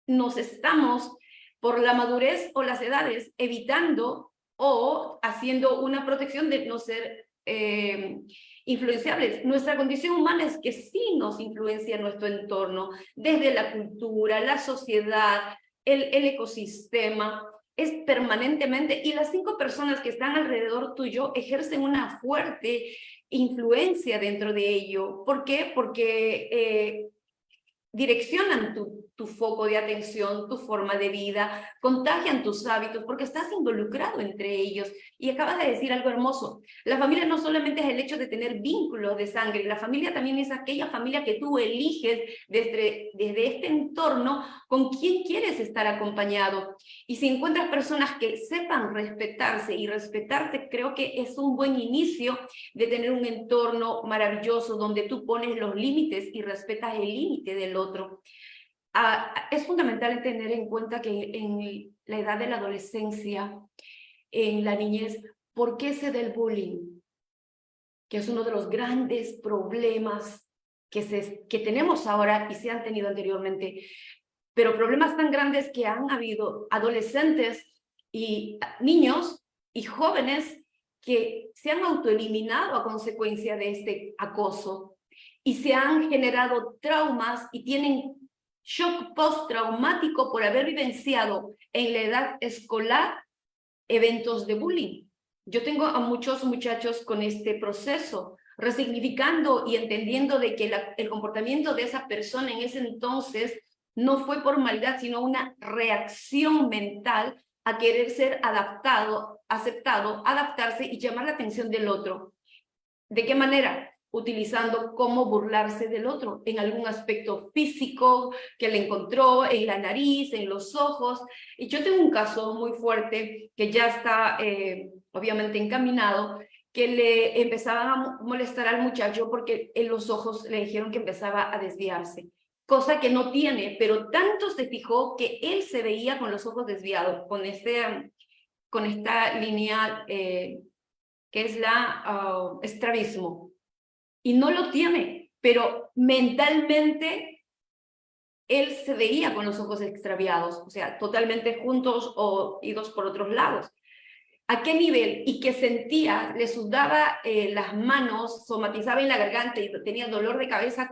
nos estamos por la madurez o las edades evitando o haciendo una protección de no ser influenciables. Nuestra condición humana es que sí nos influencia nuestro entorno, desde la cultura, la sociedad, el ecosistema, es permanentemente, y las 5 personas que están alrededor tuyo ejercen una fuerte influencia dentro de ello. ¿Por qué? Porque direccionan tu foco de atención, tu forma de vida, contagian tus hábitos, porque estás involucrado entre ellos. Y acabas de decir algo hermoso. La familia no solamente es el hecho de tener vínculos de sangre, la familia también es aquella familia que tú eliges desde este entorno con quien quieres estar acompañado. Y si encuentras personas que sepan respetarse y respetarte, creo que es un buen inicio de tener un entorno maravilloso donde tú pones los límites y respetas el límite del otro. Es fundamental tener en cuenta que en la edad de la adolescencia, en la niñez, ¿por qué se da el bullying? Que es uno de los grandes problemas que tenemos ahora y se han tenido anteriormente, pero problemas tan grandes que han habido adolescentes y niños y jóvenes que se han autoeliminado a consecuencia de este acoso y se han generado traumas y tienen shock postraumático por haber vivenciado en la edad escolar eventos de bullying. Yo tengo a muchos muchachos con este proceso, resignificando y entendiendo de que el comportamiento de esa persona en ese entonces no fue por maldad, sino una reacción mental a querer ser adaptado, aceptado, adaptarse y llamar la atención del otro. ¿De qué manera? Utilizando cómo burlarse del otro en algún aspecto físico que le encontró, en la nariz, en los ojos. Y yo tengo un caso muy fuerte que ya está obviamente encaminado, que le empezaban a molestar al muchacho porque en los ojos le dijeron que empezaba a desviarse, cosa que no tiene, pero tanto se fijó que él se veía con los ojos desviados, con esta línea que es la estrabismo, y no lo tiene, pero pero mentalmente él se veía con los ojos extraviados, o sea, totalmente juntos o idos por otros lados. ¿A qué nivel? Y que sentía, le sudaba las manos, somatizaba en la garganta y tenía dolor de cabeza,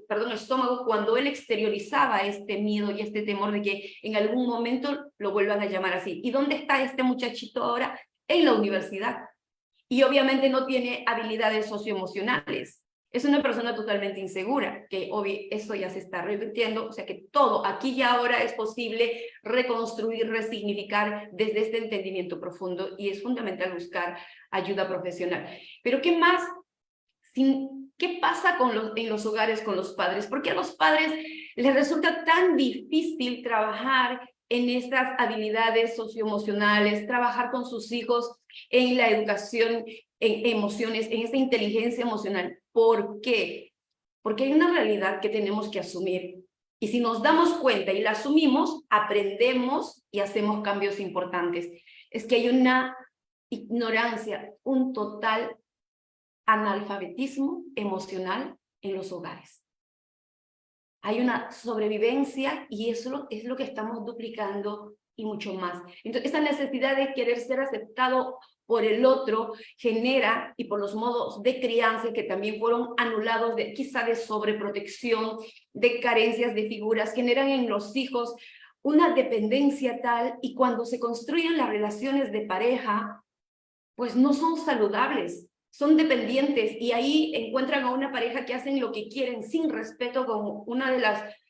perdón, estómago, cuando él exteriorizaba este miedo y este temor de que en algún momento lo vuelvan a llamar así. ¿Y dónde está este muchachito ahora? En la universidad. Y obviamente no tiene habilidades socioemocionales. Es una persona totalmente insegura, que eso ya se está revirtiendo, o sea que todo, aquí y ahora, es posible reconstruir, resignificar desde este entendimiento profundo, y es fundamental buscar ayuda profesional. Pero ¿qué más? ¿Qué pasa en los hogares con los padres? ¿Por qué a los padres les resulta tan difícil trabajar en estas habilidades socioemocionales, trabajar con sus hijos en la educación, en emociones, en esta inteligencia emocional? ¿Por qué? Porque hay una realidad que tenemos que asumir. Y si nos damos cuenta y la asumimos, aprendemos y hacemos cambios importantes. Es que hay una ignorancia, un total analfabetismo emocional en los hogares. Hay una sobrevivencia y eso es lo que estamos duplicando y mucho más. Entonces, esa necesidad de querer ser aceptado por el otro genera, y por los modos de crianza que también fueron anulados, quizá de sobreprotección, de carencias de figuras, generan en los hijos una dependencia tal, y cuando se construyen las relaciones de pareja, pues no son saludables, son dependientes, y ahí encuentran a una pareja que hacen lo que quieren sin respeto con una de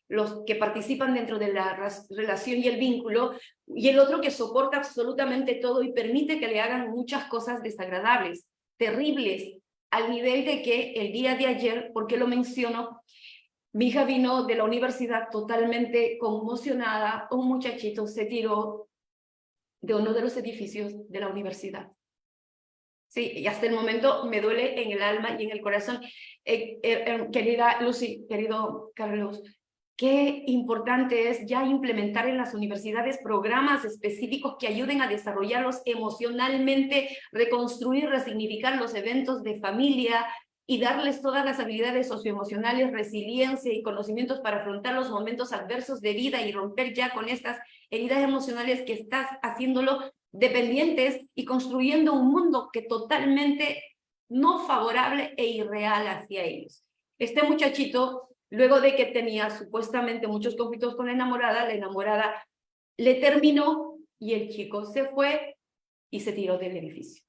los que participan dentro de la relación y el vínculo, y el otro que soporta absolutamente todo y permite que le hagan muchas cosas desagradables, terribles, al nivel de que el día de ayer, ¿por qué lo menciono? Mi hija vino de la universidad totalmente conmocionada, un muchachito se tiró de uno de los edificios de la universidad. Sí, y hasta el momento me duele en el alma y en el corazón. Querida Lucy, querido Carlos, qué importante es ya implementar en las universidades programas específicos que ayuden a desarrollarlos emocionalmente, reconstruir, resignificar los eventos de familia y darles todas las habilidades socioemocionales, resiliencia y conocimientos para afrontar los momentos adversos de vida y romper ya con estas heridas emocionales que estás haciéndolo dependientes y construyendo un mundo que totalmente no favorable e irreal hacia ellos. Este muchachito, luego de que tenía supuestamente muchos conflictos con la enamorada le terminó y el chico se fue y se tiró del edificio.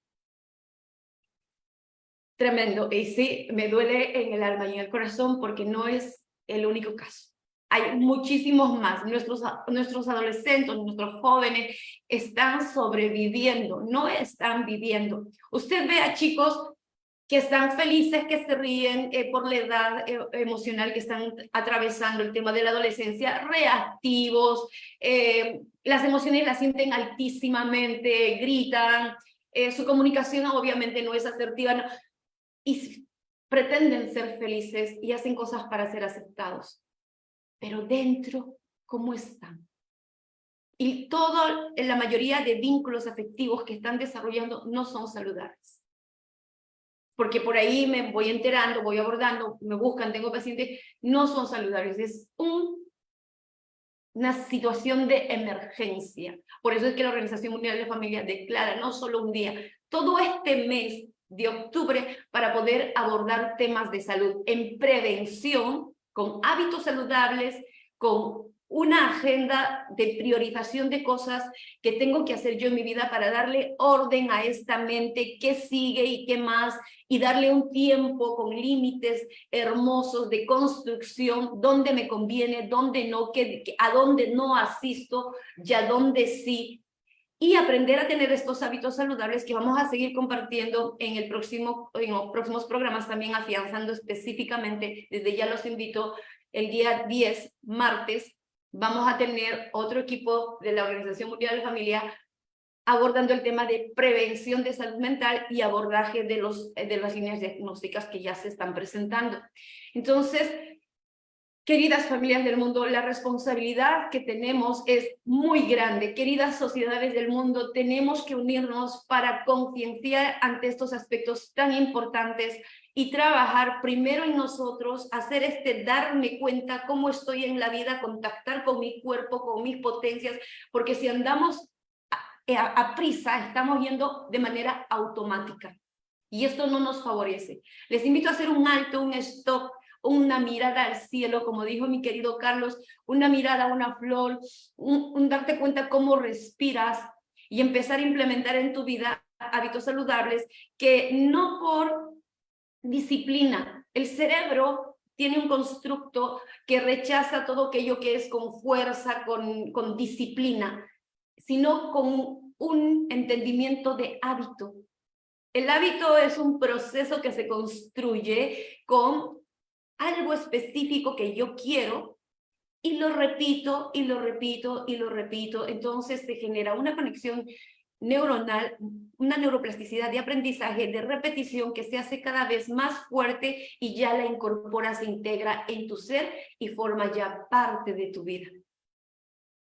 Tremendo, y sí, me duele en el alma y en el corazón porque no es el único caso. Hay muchísimos más. Nuestros adolescentes, nuestros jóvenes están sobreviviendo, no están viviendo. Usted ve a chicos que están felices, que se ríen por la edad emocional que están atravesando, el tema de la adolescencia, reactivos, las emociones las sienten altísimamente, gritan, su comunicación obviamente no es asertiva, no, y pretenden ser felices y hacen cosas para ser aceptados. Pero dentro, ¿cómo están? Y la mayoría de vínculos afectivos que están desarrollando no son saludables. Porque por ahí me voy enterando, voy abordando, me buscan, tengo pacientes, no son saludables. Es una situación de emergencia. Por eso es que la Organización Mundial de la Familia declara no solo un día, todo este mes de octubre para poder abordar temas de salud en prevención, con hábitos saludables, con una agenda de priorización de cosas que tengo que hacer yo en mi vida para darle orden a esta mente, qué sigue y qué más, y darle un tiempo con límites hermosos de construcción, dónde me conviene, dónde no, a dónde no asisto y a dónde sí, y aprender a tener estos hábitos saludables que vamos a seguir compartiendo en los próximos programas, también afianzando específicamente. Desde ya los invito, el día 10, martes, vamos a tener otro equipo de la Organización Mundial de la Familia abordando el tema de prevención de salud mental y abordaje de las líneas diagnósticas que ya se están presentando. Entonces, queridas familias del mundo, la responsabilidad que tenemos es muy grande. Queridas sociedades del mundo, tenemos que unirnos para concienciar ante estos aspectos tan importantes y trabajar primero en nosotros, hacer darme cuenta cómo estoy en la vida, contactar con mi cuerpo, con mis potencias, porque si andamos a prisa, estamos yendo de manera automática y esto no nos favorece. Les invito a hacer un alto, un stop, una mirada al cielo, como dijo mi querido Carlos, una mirada a una flor, un darte cuenta cómo respiras y empezar a implementar en tu vida hábitos saludables que no por disciplina. El cerebro tiene un constructo que rechaza todo aquello que es con fuerza, con disciplina, sino con un entendimiento de hábito. El hábito es un proceso que se construye con algo específico que yo quiero y lo repito y lo repito y lo repito. Entonces se genera una conexión neuronal, una neuroplasticidad de aprendizaje, de repetición que se hace cada vez más fuerte y ya la incorpora, se integra en tu ser y forma ya parte de tu vida.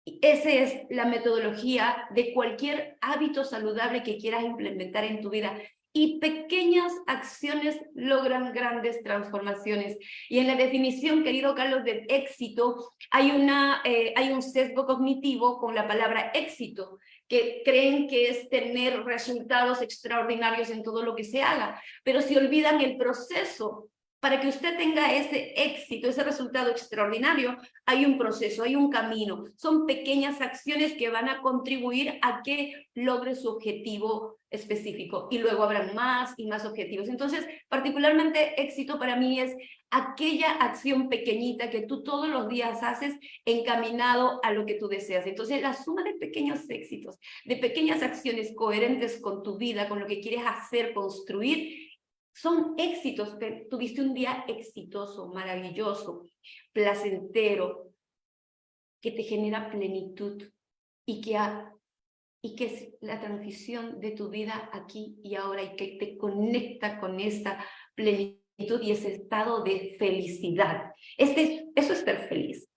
Y esa es la metodología de cualquier hábito saludable que quieras implementar en tu vida. Y pequeñas acciones logran grandes transformaciones. Y en la definición, querido Carlos, del éxito, hay un sesgo cognitivo con la palabra éxito, que creen que es tener resultados extraordinarios en todo lo que se haga, pero se olvidan el proceso. Para que usted tenga ese éxito, ese resultado extraordinario, hay un proceso, hay un camino. Son pequeñas acciones que van a contribuir a que logre su objetivo específico. Y luego habrán más y más objetivos. Entonces, particularmente éxito para mí es aquella acción pequeñita que tú todos los días haces encaminado a lo que tú deseas. Entonces, la suma de pequeños éxitos, de pequeñas acciones coherentes con tu vida, con lo que quieres hacer, construir, son éxitos. Tuviste un día exitoso, maravilloso, placentero, que te genera plenitud y que es la transición de tu vida aquí y ahora y que te conecta con esta plenitud y ese estado de felicidad. Eso es ser feliz.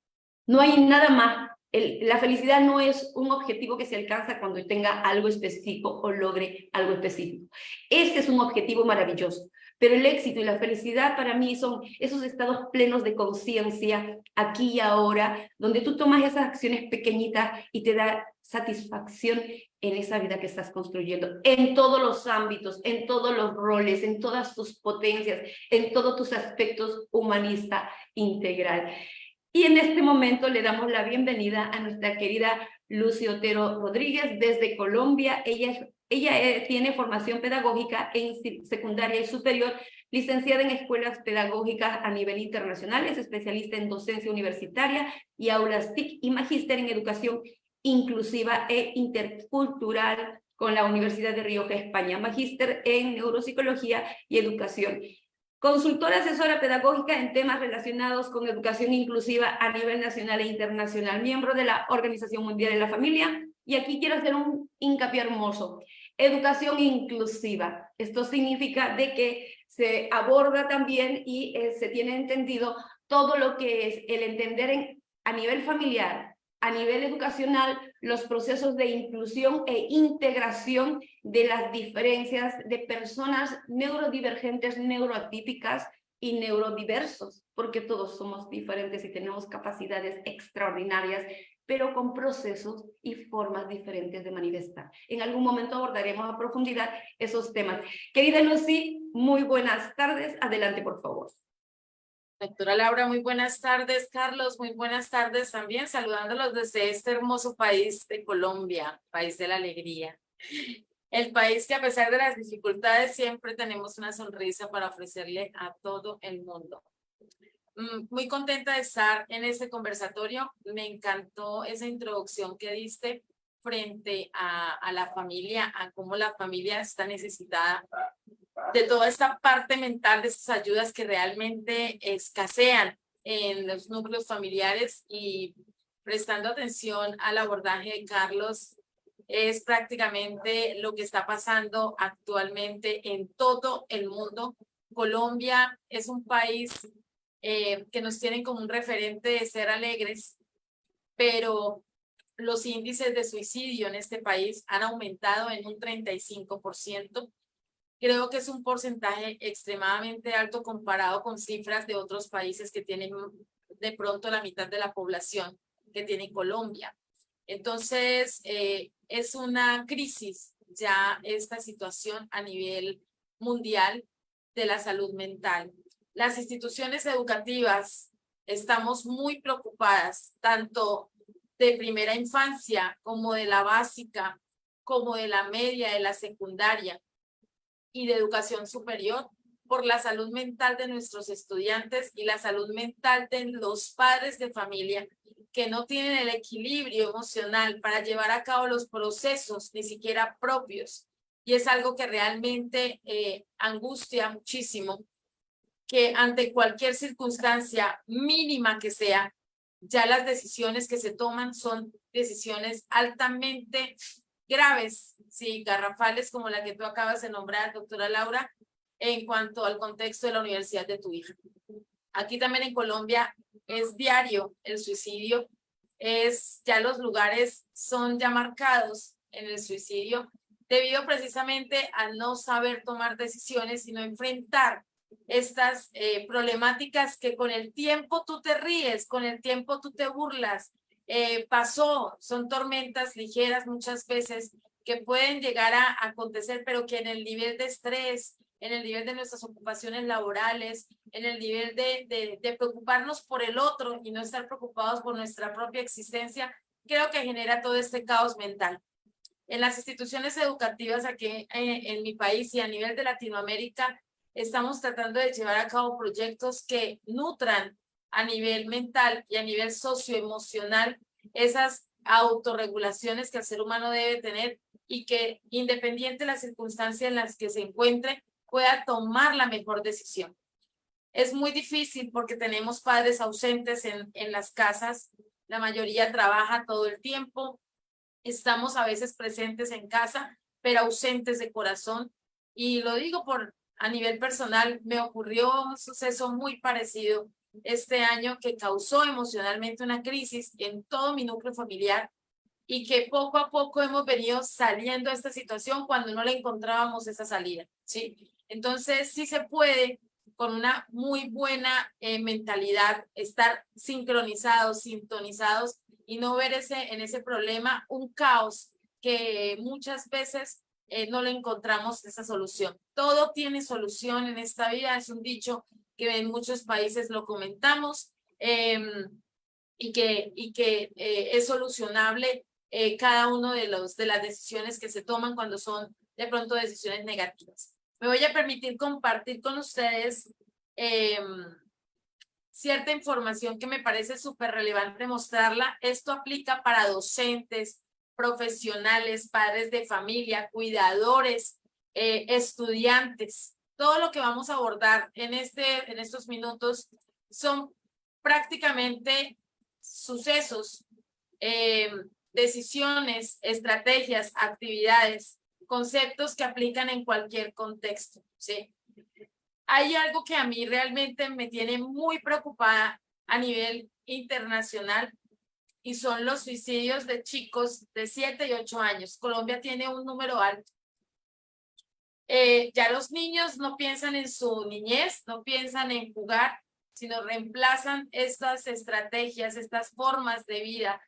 No hay nada más. La felicidad no es un objetivo que se alcanza cuando tenga algo específico o logre algo específico. Este es un objetivo maravilloso, pero el éxito y la felicidad para mí son esos estados plenos de conciencia, aquí y ahora, donde tú tomas esas acciones pequeñitas y te da satisfacción en esa vida que estás construyendo, en todos los ámbitos, en todos los roles, en todas tus potencias, en todos tus aspectos humanista integral. Y en este momento le damos la bienvenida a nuestra querida Lucy Otero Rodríguez desde Colombia. Ella tiene formación pedagógica en secundaria y superior, licenciada en escuelas pedagógicas a nivel internacional, es especialista en docencia universitaria y aulas TIC y magíster en educación inclusiva e intercultural con la Universidad de Rioja, España, magíster en neuropsicología y educación. Consultora asesora pedagógica en temas relacionados con educación inclusiva a nivel nacional e internacional, miembro de la Organización Mundial de la Familia. Y aquí quiero hacer un hincapié hermoso. Educación inclusiva. Esto significa de que se aborda también y se tiene entendido todo lo que es el entender a nivel familiar, a nivel educacional, los procesos de inclusión e integración de las diferencias de personas neurodivergentes, neuroatípicas y neurodiversos, porque todos somos diferentes y tenemos capacidades extraordinarias, pero con procesos y formas diferentes de manifestar. En algún momento abordaremos a profundidad esos temas. Querida Lucy, muy buenas tardes. Adelante, por favor. Doctora Laura, muy buenas tardes. Carlos, muy buenas tardes también, saludándolos desde este hermoso país de Colombia, país de la alegría. El país que a pesar de las dificultades siempre tenemos una sonrisa para ofrecerle a todo el mundo. Muy contenta de estar en este conversatorio. Me encantó esa introducción que diste frente a la familia, a cómo la familia está necesitada de toda esta parte mental, de esas ayudas que realmente escasean en los núcleos familiares, y prestando atención al abordaje de Carlos, es prácticamente lo que está pasando actualmente en todo el mundo. Colombia es un país que nos tienen como un referente de ser alegres, pero los índices de suicidio en este país han aumentado en un 35%. Creo que es un porcentaje extremadamente alto comparado con cifras de otros países que tienen de pronto la mitad de la población que tiene Colombia. Entonces, es una crisis ya esta situación a nivel mundial de la salud mental. Las instituciones educativas estamos muy preocupadas, tanto de primera infancia como de la básica, como de la media, de la secundaria y de educación superior, por la salud mental de nuestros estudiantes y la salud mental de los padres de familia que no tienen el equilibrio emocional para llevar a cabo los procesos ni siquiera propios. Y es algo que realmente angustia muchísimo, que ante cualquier circunstancia mínima que sea, ya las decisiones que se toman son decisiones altamente graves, sí, garrafales, como la que tú acabas de nombrar, doctora Laura, en cuanto al contexto de la universidad de tu hija. Aquí también en Colombia es diario el suicidio, ya los lugares son ya marcados en el suicidio, debido precisamente a no saber tomar decisiones, sino enfrentar estas problemáticas que con el tiempo tú te ríes, con el tiempo tú te burlas. Pasó, son tormentas ligeras muchas veces que pueden llegar a acontecer, pero que en el nivel de estrés, en el nivel de nuestras ocupaciones laborales, en el nivel de preocuparnos por el otro y no estar preocupados por nuestra propia existencia, creo que genera todo este caos mental. En las instituciones educativas aquí en mi país y a nivel de Latinoamérica, estamos tratando de llevar a cabo proyectos que nutran a nivel mental y a nivel socioemocional esas autorregulaciones que el ser humano debe tener y que, independiente de las circunstancias en las que se encuentre, pueda tomar la mejor decisión. Es muy difícil porque tenemos padres ausentes en las casas, la mayoría trabaja todo el tiempo, estamos a veces presentes en casa, pero ausentes de corazón. Y lo digo a nivel personal, me ocurrió un suceso muy parecido este año que causó emocionalmente una crisis en todo mi núcleo familiar y que poco a poco hemos venido saliendo de esta situación cuando no le encontrábamos esa salida, ¿sí? Entonces, sí se puede, con una muy buena mentalidad, estar sincronizados, sintonizados y no ver en ese problema un caos que muchas veces no le encontramos esa solución. Todo tiene solución en esta vida, es un dicho que en muchos países lo comentamos y que es solucionable cada uno de las decisiones que se toman cuando son de pronto decisiones negativas. Me voy a permitir compartir con ustedes cierta información que me parece súper relevante mostrarla. Esto aplica para docentes, profesionales, padres de familia, cuidadores, estudiantes. Todo lo que vamos a abordar en estos minutos son prácticamente sucesos, decisiones, estrategias, actividades, conceptos que aplican en cualquier contexto, ¿sí? Hay algo que a mí realmente me tiene muy preocupada a nivel internacional y son los suicidios de chicos de 7 y 8 años. Colombia tiene un número alto. Ya los niños no piensan en su niñez, no piensan en jugar, sino reemplazan estas estrategias, estas formas de vida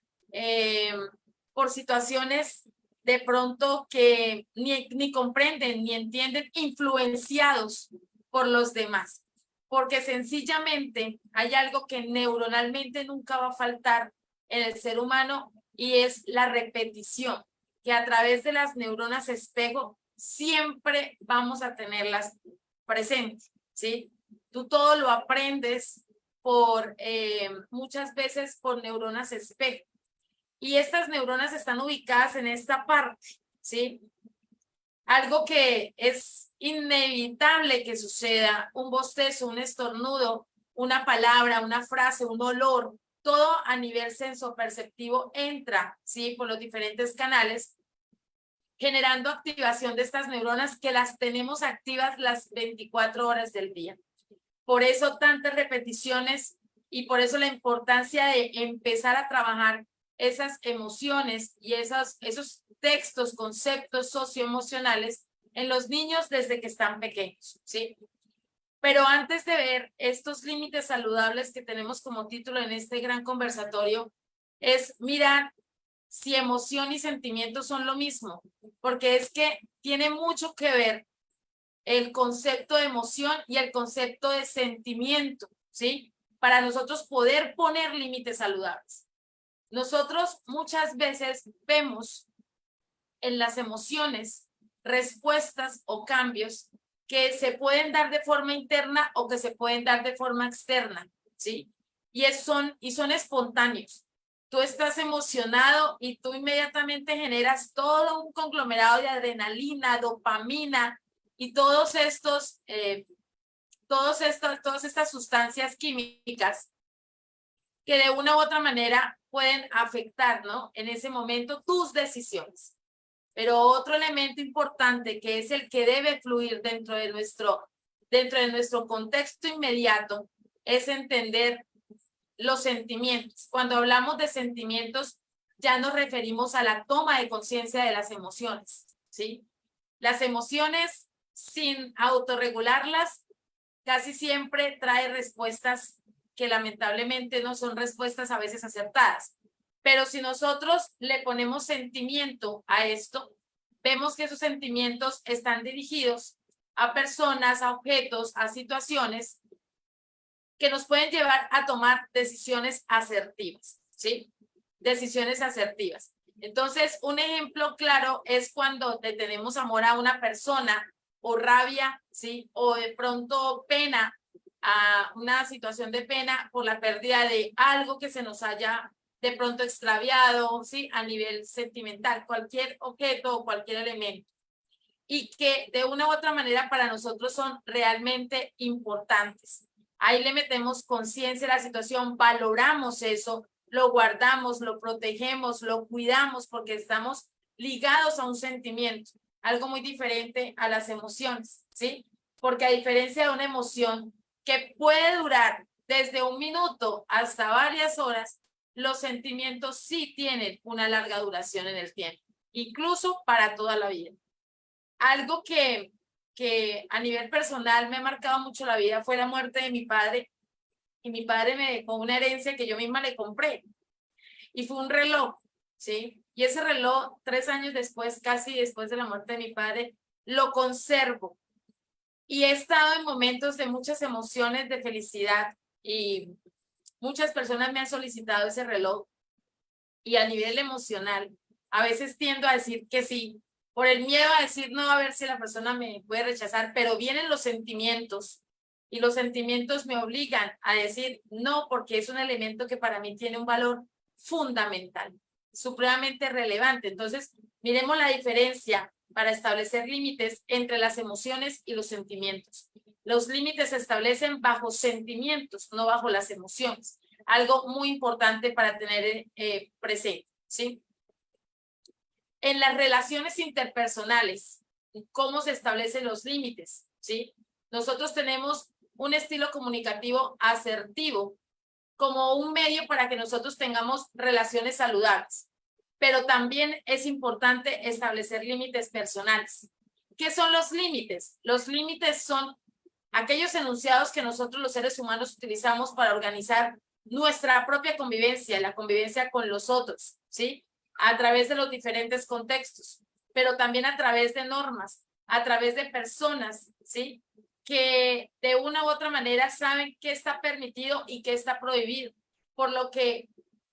por situaciones de pronto que ni comprenden ni entienden, influenciados por los demás, porque sencillamente hay algo que neuronalmente nunca va a faltar en el ser humano y es la repetición, que a través de las neuronas espejo siempre vamos a tenerlas presentes, ¿sí? Tú todo lo aprendes muchas veces por neuronas espejo. Y estas neuronas están ubicadas en esta parte, ¿sí? Algo que es inevitable que suceda, un bostezo, un estornudo, una palabra, una frase, un olor, todo a nivel sensoperceptivo entra, ¿sí? Por los diferentes canales, generando activación de estas neuronas que las tenemos activas las 24 horas del día. Por eso tantas repeticiones y por eso la importancia de empezar a trabajar esas emociones y esos textos, conceptos socioemocionales en los niños desde que están pequeños, ¿sí? Pero antes de ver estos límites saludables que tenemos como título en este gran conversatorio, es mirar si emoción y sentimiento son lo mismo, porque es que tiene mucho que ver el concepto de emoción y el concepto de sentimiento, ¿sí? Para nosotros poder poner límites saludables. Nosotros muchas veces vemos en las emociones respuestas o cambios que se pueden dar de forma interna o que se pueden dar de forma externa, ¿sí? Y son espontáneos. Tú estás emocionado y tú inmediatamente generas todo un conglomerado de adrenalina, dopamina y todas estas sustancias químicas que de una u otra manera pueden afectar, ¿no? En ese momento tus decisiones. Pero otro elemento importante que es el que debe fluir dentro de nuestro contexto inmediato es entender los sentimientos. Cuando hablamos de sentimientos, ya nos referimos a la toma de conciencia de las emociones, ¿sí? Las emociones, sin autorregularlas, casi siempre trae respuestas que lamentablemente no son respuestas a veces acertadas. Pero si nosotros le ponemos sentimiento a esto, vemos que esos sentimientos están dirigidos a personas, a objetos, a situaciones que nos pueden llevar a tomar decisiones asertivas, ¿sí? Decisiones asertivas. Entonces, un ejemplo claro es cuando le tenemos amor a una persona o rabia, ¿sí? O de pronto pena, a una situación de pena por la pérdida de algo que se nos haya de pronto extraviado, ¿sí? A nivel sentimental, cualquier objeto o cualquier elemento. Y que de una u otra manera para nosotros son realmente importantes. Ahí le metemos conciencia a la situación, valoramos eso, lo guardamos, lo protegemos, lo cuidamos porque estamos ligados a un sentimiento, algo muy diferente a las emociones, ¿sí? Porque a diferencia de una emoción que puede durar desde un minuto hasta varias horas, los sentimientos sí tienen una larga duración en el tiempo, incluso para toda la vida. Algo que a nivel personal me ha marcado mucho la vida fue la muerte de mi padre. Y mi padre me dejó una herencia que yo misma le compré. Y fue un reloj, ¿sí? Y ese reloj, 3 años después, casi después de la muerte de mi padre, lo conservo. Y he estado en momentos de muchas emociones, de felicidad. Y muchas personas me han solicitado ese reloj. Y a nivel emocional, a veces tiendo a decir que sí, por el miedo a decir no, a ver si la persona me puede rechazar, pero vienen los sentimientos y los sentimientos me obligan a decir no, porque es un elemento que para mí tiene un valor fundamental, supremamente relevante. Entonces, miremos la diferencia para establecer límites entre las emociones y los sentimientos. Los límites se establecen bajo sentimientos, no bajo las emociones. Algo muy importante para tener presente, ¿sí? En las relaciones interpersonales, ¿cómo se establecen los límites? ¿Sí? Nosotros tenemos un estilo comunicativo asertivo como un medio para que nosotros tengamos relaciones saludables, pero también es importante establecer límites personales. ¿Qué son los límites? Los límites son aquellos enunciados que nosotros los seres humanos utilizamos para organizar nuestra propia convivencia, la convivencia con los otros, ¿sí? A través de los diferentes contextos, pero también a través de normas, a través de personas, ¿sí? Que de una u otra manera saben qué está permitido y qué está prohibido. Por lo que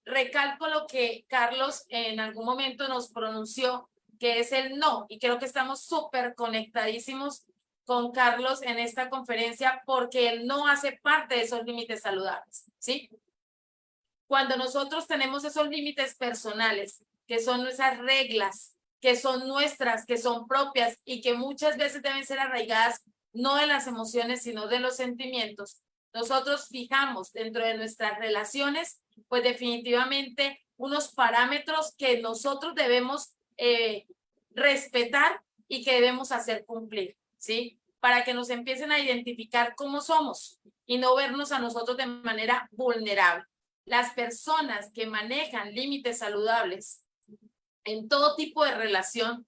recalco lo que Carlos en algún momento nos pronunció, que es el no, y creo que estamos súper conectadísimos con Carlos en esta conferencia porque él no hace parte de esos límites saludables, ¿sí? Cuando nosotros tenemos esos límites personales, que son esas reglas, que son nuestras, que son propias y que muchas veces deben ser arraigadas no de las emociones, sino de los sentimientos, nosotros fijamos dentro de nuestras relaciones, pues definitivamente unos parámetros que nosotros debemos respetar y que debemos hacer cumplir, ¿sí? Para que nos empiecen a identificar cómo somos y no vernos a nosotros de manera vulnerable. Las personas que manejan límites saludables en todo tipo de relación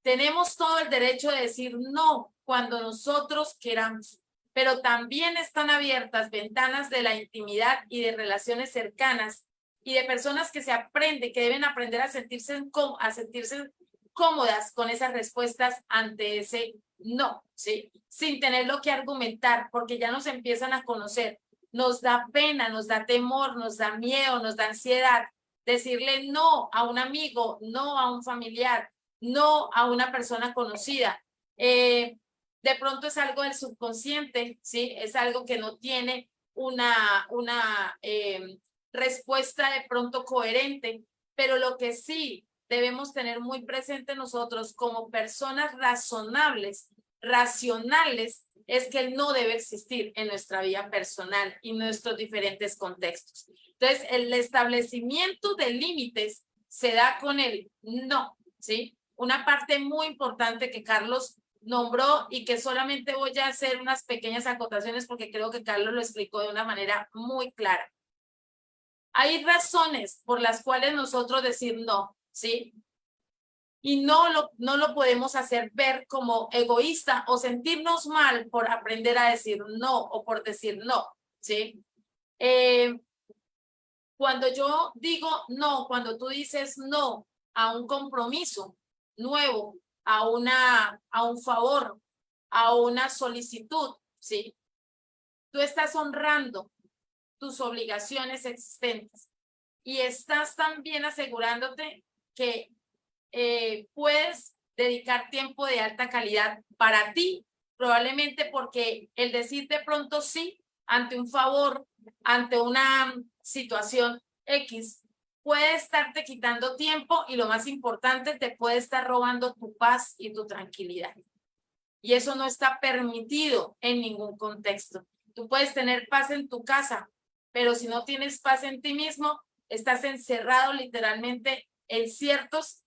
Tenemos todo el derecho de decir no cuando nosotros queramos, pero también están abiertas ventanas de la intimidad y de relaciones cercanas y de personas que que deben aprender a sentirse cómodas con esas respuestas ante ese no, ¿sí? Sin tenerlo que argumentar, porque ya nos empiezan a conocer. Nos da pena, nos da temor, nos da miedo, nos da ansiedad decirle no a un amigo, no a un familiar, no a una persona conocida. De pronto es algo del subconsciente, ¿sí? Es algo que no tiene una respuesta de pronto coherente, pero lo que sí debemos tener muy presente nosotros como personas razonables, racionales, es que el no debe existir en nuestra vida personal y nuestros diferentes contextos. Entonces, el establecimiento de límites se da con el no, ¿sí? Una parte muy importante que Carlos nombró y que solamente voy a hacer unas pequeñas acotaciones porque creo que Carlos lo explicó de una manera muy clara. Hay razones por las cuales nosotros decir no, ¿sí? Y no lo podemos hacer ver como egoísta o sentirnos mal por aprender a decir no o por decir no, ¿sí? Cuando yo digo no, cuando tú dices no a un compromiso nuevo, a un favor, a una solicitud, ¿sí? Tú estás honrando tus obligaciones existentes y estás también asegurándote que puedes dedicar tiempo de alta calidad para ti, probablemente porque el decir de pronto sí ante un favor, ante una situación X, puede estarte quitando tiempo y lo más importante, te puede estar robando tu paz y tu tranquilidad. Y eso no está permitido en ningún contexto. Tú puedes tener paz en tu casa, pero si no tienes paz en ti mismo, estás encerrado literalmente en ciertos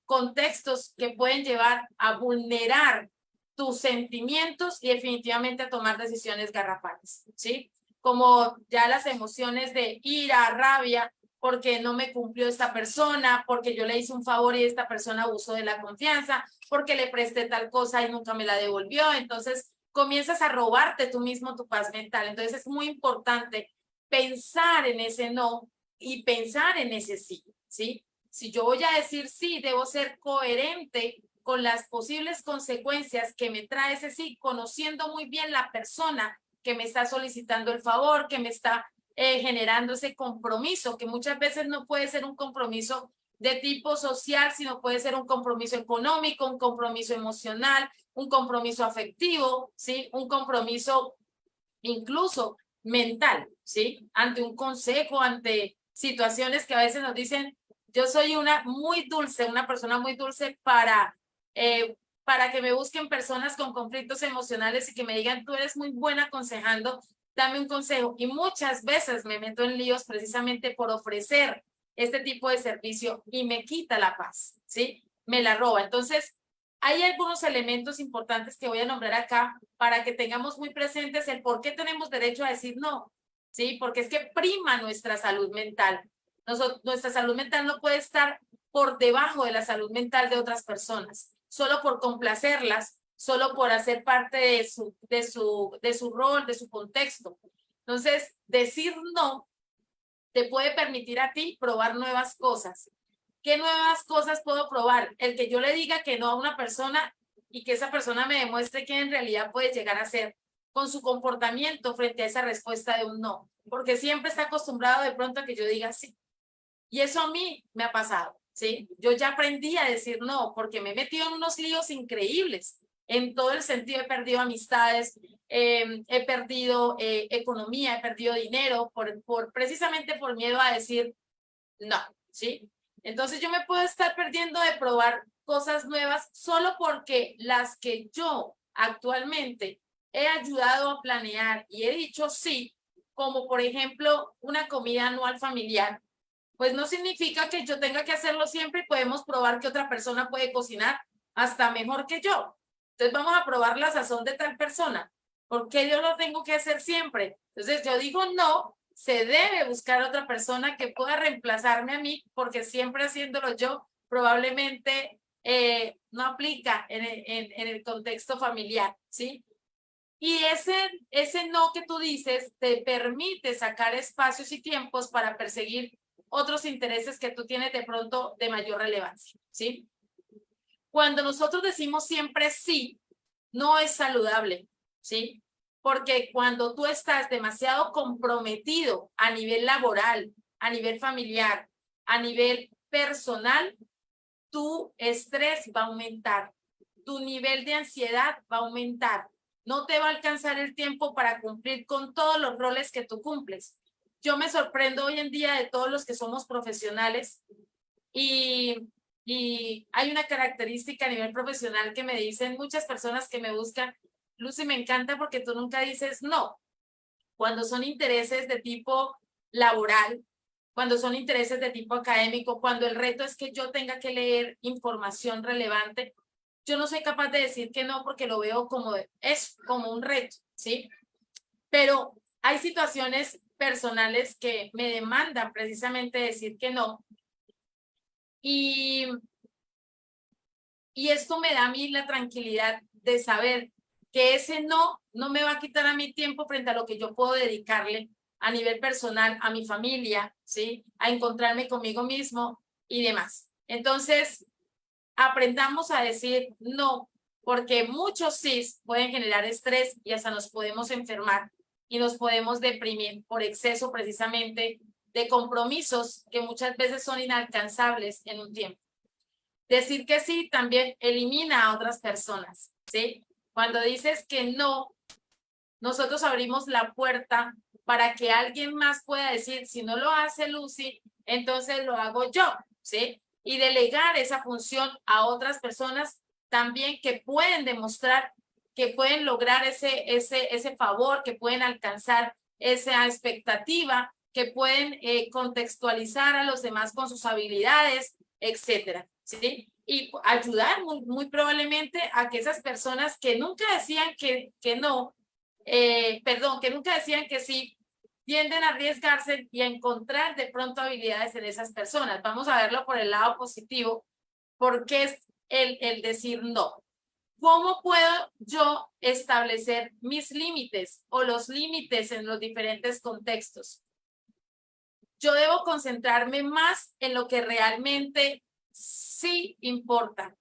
contextos que pueden llevar a vulnerar tus sentimientos y definitivamente a tomar decisiones garrafales, ¿sí? Como ya las emociones de ira, rabia, porque no me cumplió esta persona, porque yo le hice un favor y esta persona abusó de la confianza, porque le presté tal cosa y nunca me la devolvió. Entonces comienzas a robarte tú mismo tu paz mental. Entonces es muy importante pensar en ese no y pensar en ese sí, ¿sí? Si yo voy a decir sí, debo ser coherente con las posibles consecuencias que me trae ese sí, conociendo muy bien la persona que me está solicitando el favor, que me está generando ese compromiso, que muchas veces no puede ser un compromiso de tipo social, sino puede ser un compromiso económico, un compromiso emocional, un compromiso afectivo, ¿sí? Un compromiso incluso mental, ¿sí? Ante un consejo, ante situaciones que a veces nos dicen, yo soy una persona muy dulce para que me busquen personas con conflictos emocionales y que me digan, tú eres muy buena aconsejando, dame un consejo. Y muchas veces me meto en líos precisamente por ofrecer este tipo de servicio y me quita la paz, ¿sí? Me la roba. Entonces, hay algunos elementos importantes que voy a nombrar acá para que tengamos muy presentes el por qué tenemos derecho a decir no, ¿sí? Porque es que prima nuestra salud mental. Nuestra salud mental no puede estar por debajo de la salud mental de otras personas, solo por complacerlas, solo por hacer parte de su rol, de su contexto. Entonces, decir no te puede permitir a ti probar nuevas cosas. ¿Qué nuevas cosas puedo probar? El que yo le diga que no a una persona y que esa persona me demuestre que en realidad puede llegar a ser con su comportamiento frente a esa respuesta de un no, porque siempre está acostumbrado de pronto a que yo diga sí. Y eso a mí me ha pasado, ¿sí? Yo ya aprendí a decir no, porque me he metido en unos líos increíbles. En todo el sentido, he perdido amistades, he perdido economía, he perdido dinero, precisamente por miedo a decir no, ¿sí? Entonces yo me puedo estar perdiendo de probar cosas nuevas solo porque las que yo actualmente he ayudado a planear y he dicho sí, como por ejemplo una comida anual familiar, pues no significa que yo tenga que hacerlo siempre y podemos probar que otra persona puede cocinar hasta mejor que yo. Entonces vamos a probar la sazón de tal persona. ¿Por qué yo lo tengo que hacer siempre? Entonces yo digo no, se debe buscar otra persona que pueda reemplazarme a mí, porque siempre haciéndolo yo, probablemente no aplica en el contexto familiar, ¿sí? Y ese no que tú dices te permite sacar espacios y tiempos para perseguir otros intereses que tú tienes de pronto de mayor relevancia, ¿sí? Cuando nosotros decimos siempre sí, no es saludable, ¿sí? Porque cuando tú estás demasiado comprometido a nivel laboral, a nivel familiar, a nivel personal, tu estrés va a aumentar, tu nivel de ansiedad va a aumentar, no te va a alcanzar el tiempo para cumplir con todos los roles que tú cumples. Yo me sorprendo hoy en día de todos los que somos profesionales y hay una característica a nivel profesional que me dicen muchas personas que me buscan, Lucy, me encanta porque tú nunca dices no. Cuando son intereses de tipo laboral, cuando son intereses de tipo académico, cuando el reto es que yo tenga que leer información relevante, yo no soy capaz de decir que no porque lo veo como es como un reto, ¿sí? Pero hay situaciones personales que me demandan precisamente decir que no. Y esto me da a mí la tranquilidad de saber que ese no me va a quitar a mi tiempo frente a lo que yo puedo dedicarle a nivel personal, a mi familia, ¿sí? A encontrarme conmigo mismo y demás. Entonces, aprendamos a decir no, porque muchos sís pueden generar estrés y hasta nos podemos enfermar y nos podemos deprimir por exceso precisamente de compromisos que muchas veces son inalcanzables en un tiempo. Decir que sí también elimina a otras personas, ¿sí? Cuando dices que no, nosotros abrimos la puerta para que alguien más pueda decir, si no lo hace Lucy, entonces lo hago yo, ¿sí? Y delegar esa función a otras personas también que pueden demostrar que pueden lograr ese favor, que pueden alcanzar esa expectativa, que pueden contextualizar a los demás con sus habilidades, etcétera, ¿sí? Y ayudar muy probablemente a que esas personas que nunca decían que no, que nunca decían que sí, tienden a arriesgarse y a encontrar de pronto habilidades en esas personas. Vamos a verlo por el lado positivo, porque es el decir no. ¿Cómo puedo yo establecer mis límites o los límites en los diferentes contextos? Yo debo concentrarme más en lo que realmente sí importa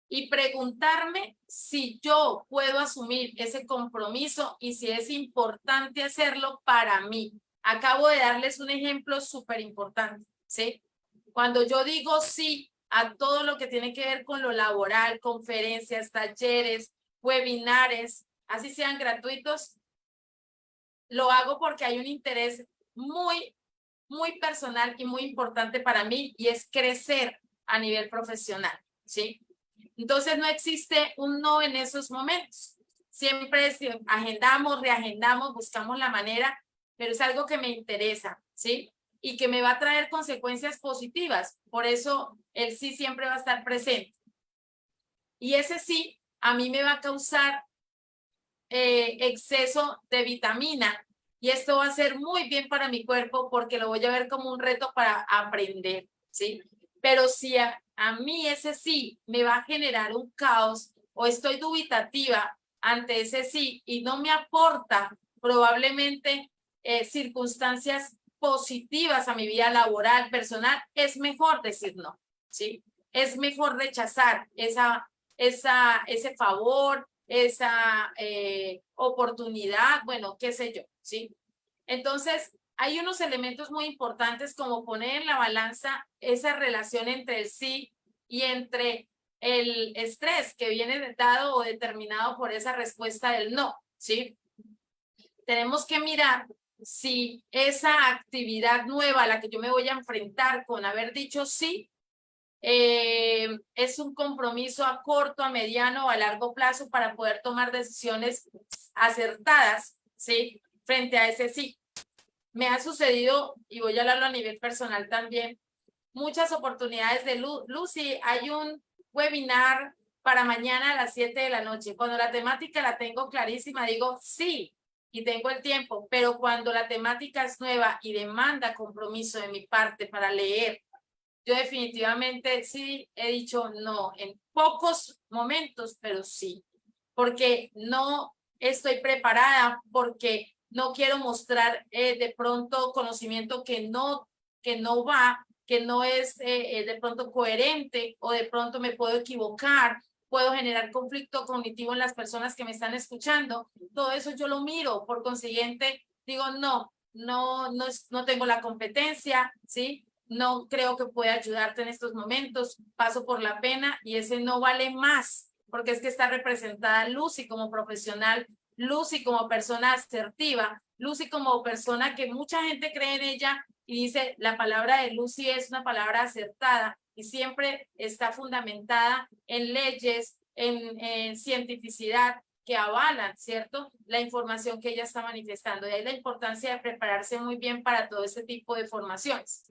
y preguntarme si yo puedo asumir ese compromiso y si es importante hacerlo para mí. Acabo de darles un ejemplo súper importante, ¿sí? Cuando yo digo sí a todo lo que tiene que ver con lo laboral, conferencias, talleres, webinares, así sean gratuitos, lo hago porque hay un interés muy personal y muy importante para mí y es crecer a nivel profesional, ¿sí? Entonces no existe un no en esos momentos. Siempre agendamos, reagendamos, buscamos la manera, pero es algo que me interesa, ¿sí? Y que me va a traer consecuencias positivas. Por eso el sí siempre va a estar presente. Y ese sí a mí me va a causar exceso de vitamina y esto va a ser muy bien para mi cuerpo porque lo voy a ver como un reto para aprender, ¿sí? Pero si a mí ese sí me va a generar un caos o estoy dubitativa ante ese sí y no me aporta probablemente circunstancias positivas a mi vida laboral, personal, es mejor decir no, ¿sí? Es mejor rechazar ese favor, esa oportunidad, bueno, qué sé yo, ¿sí? Entonces, hay unos elementos muy importantes como poner en la balanza esa relación entre el sí y entre el estrés que viene dado o determinado por esa respuesta del no, ¿sí? Tenemos que mirar si esa actividad nueva a la que yo me voy a enfrentar con haber dicho sí, es un compromiso a corto, a mediano o a largo plazo para poder tomar decisiones acertadas, ¿sí? Frente a ese sí. Me ha sucedido, y voy a hablarlo a nivel personal también, muchas oportunidades de Lucy, hay un webinar para mañana a las 7 de la noche. Cuando la temática la tengo clarísima, digo sí, y tengo el tiempo, pero cuando la temática es nueva y demanda compromiso de mi parte para leer, Yo definitivamente sí he dicho no en pocos momentos, pero sí, porque no estoy preparada, porque no quiero mostrar de pronto conocimiento que no va, que no es de pronto coherente, o de pronto me puedo equivocar, puedo generar conflicto cognitivo en las personas que me están escuchando. Todo eso yo lo miro, por consiguiente digo no tengo la competencia, ¿sí? No creo que pueda ayudarte en estos momentos, paso por la pena, y ese no vale más, porque es que está representada Lucy como profesional, Lucy como persona asertiva, Lucy como persona que mucha gente cree en ella y dice, la palabra de Lucy es una palabra acertada y siempre está fundamentada en leyes, en cientificidad que avalan, ¿cierto? La información que ella está manifestando. De ahí la importancia de prepararse muy bien para todo este tipo de formaciones.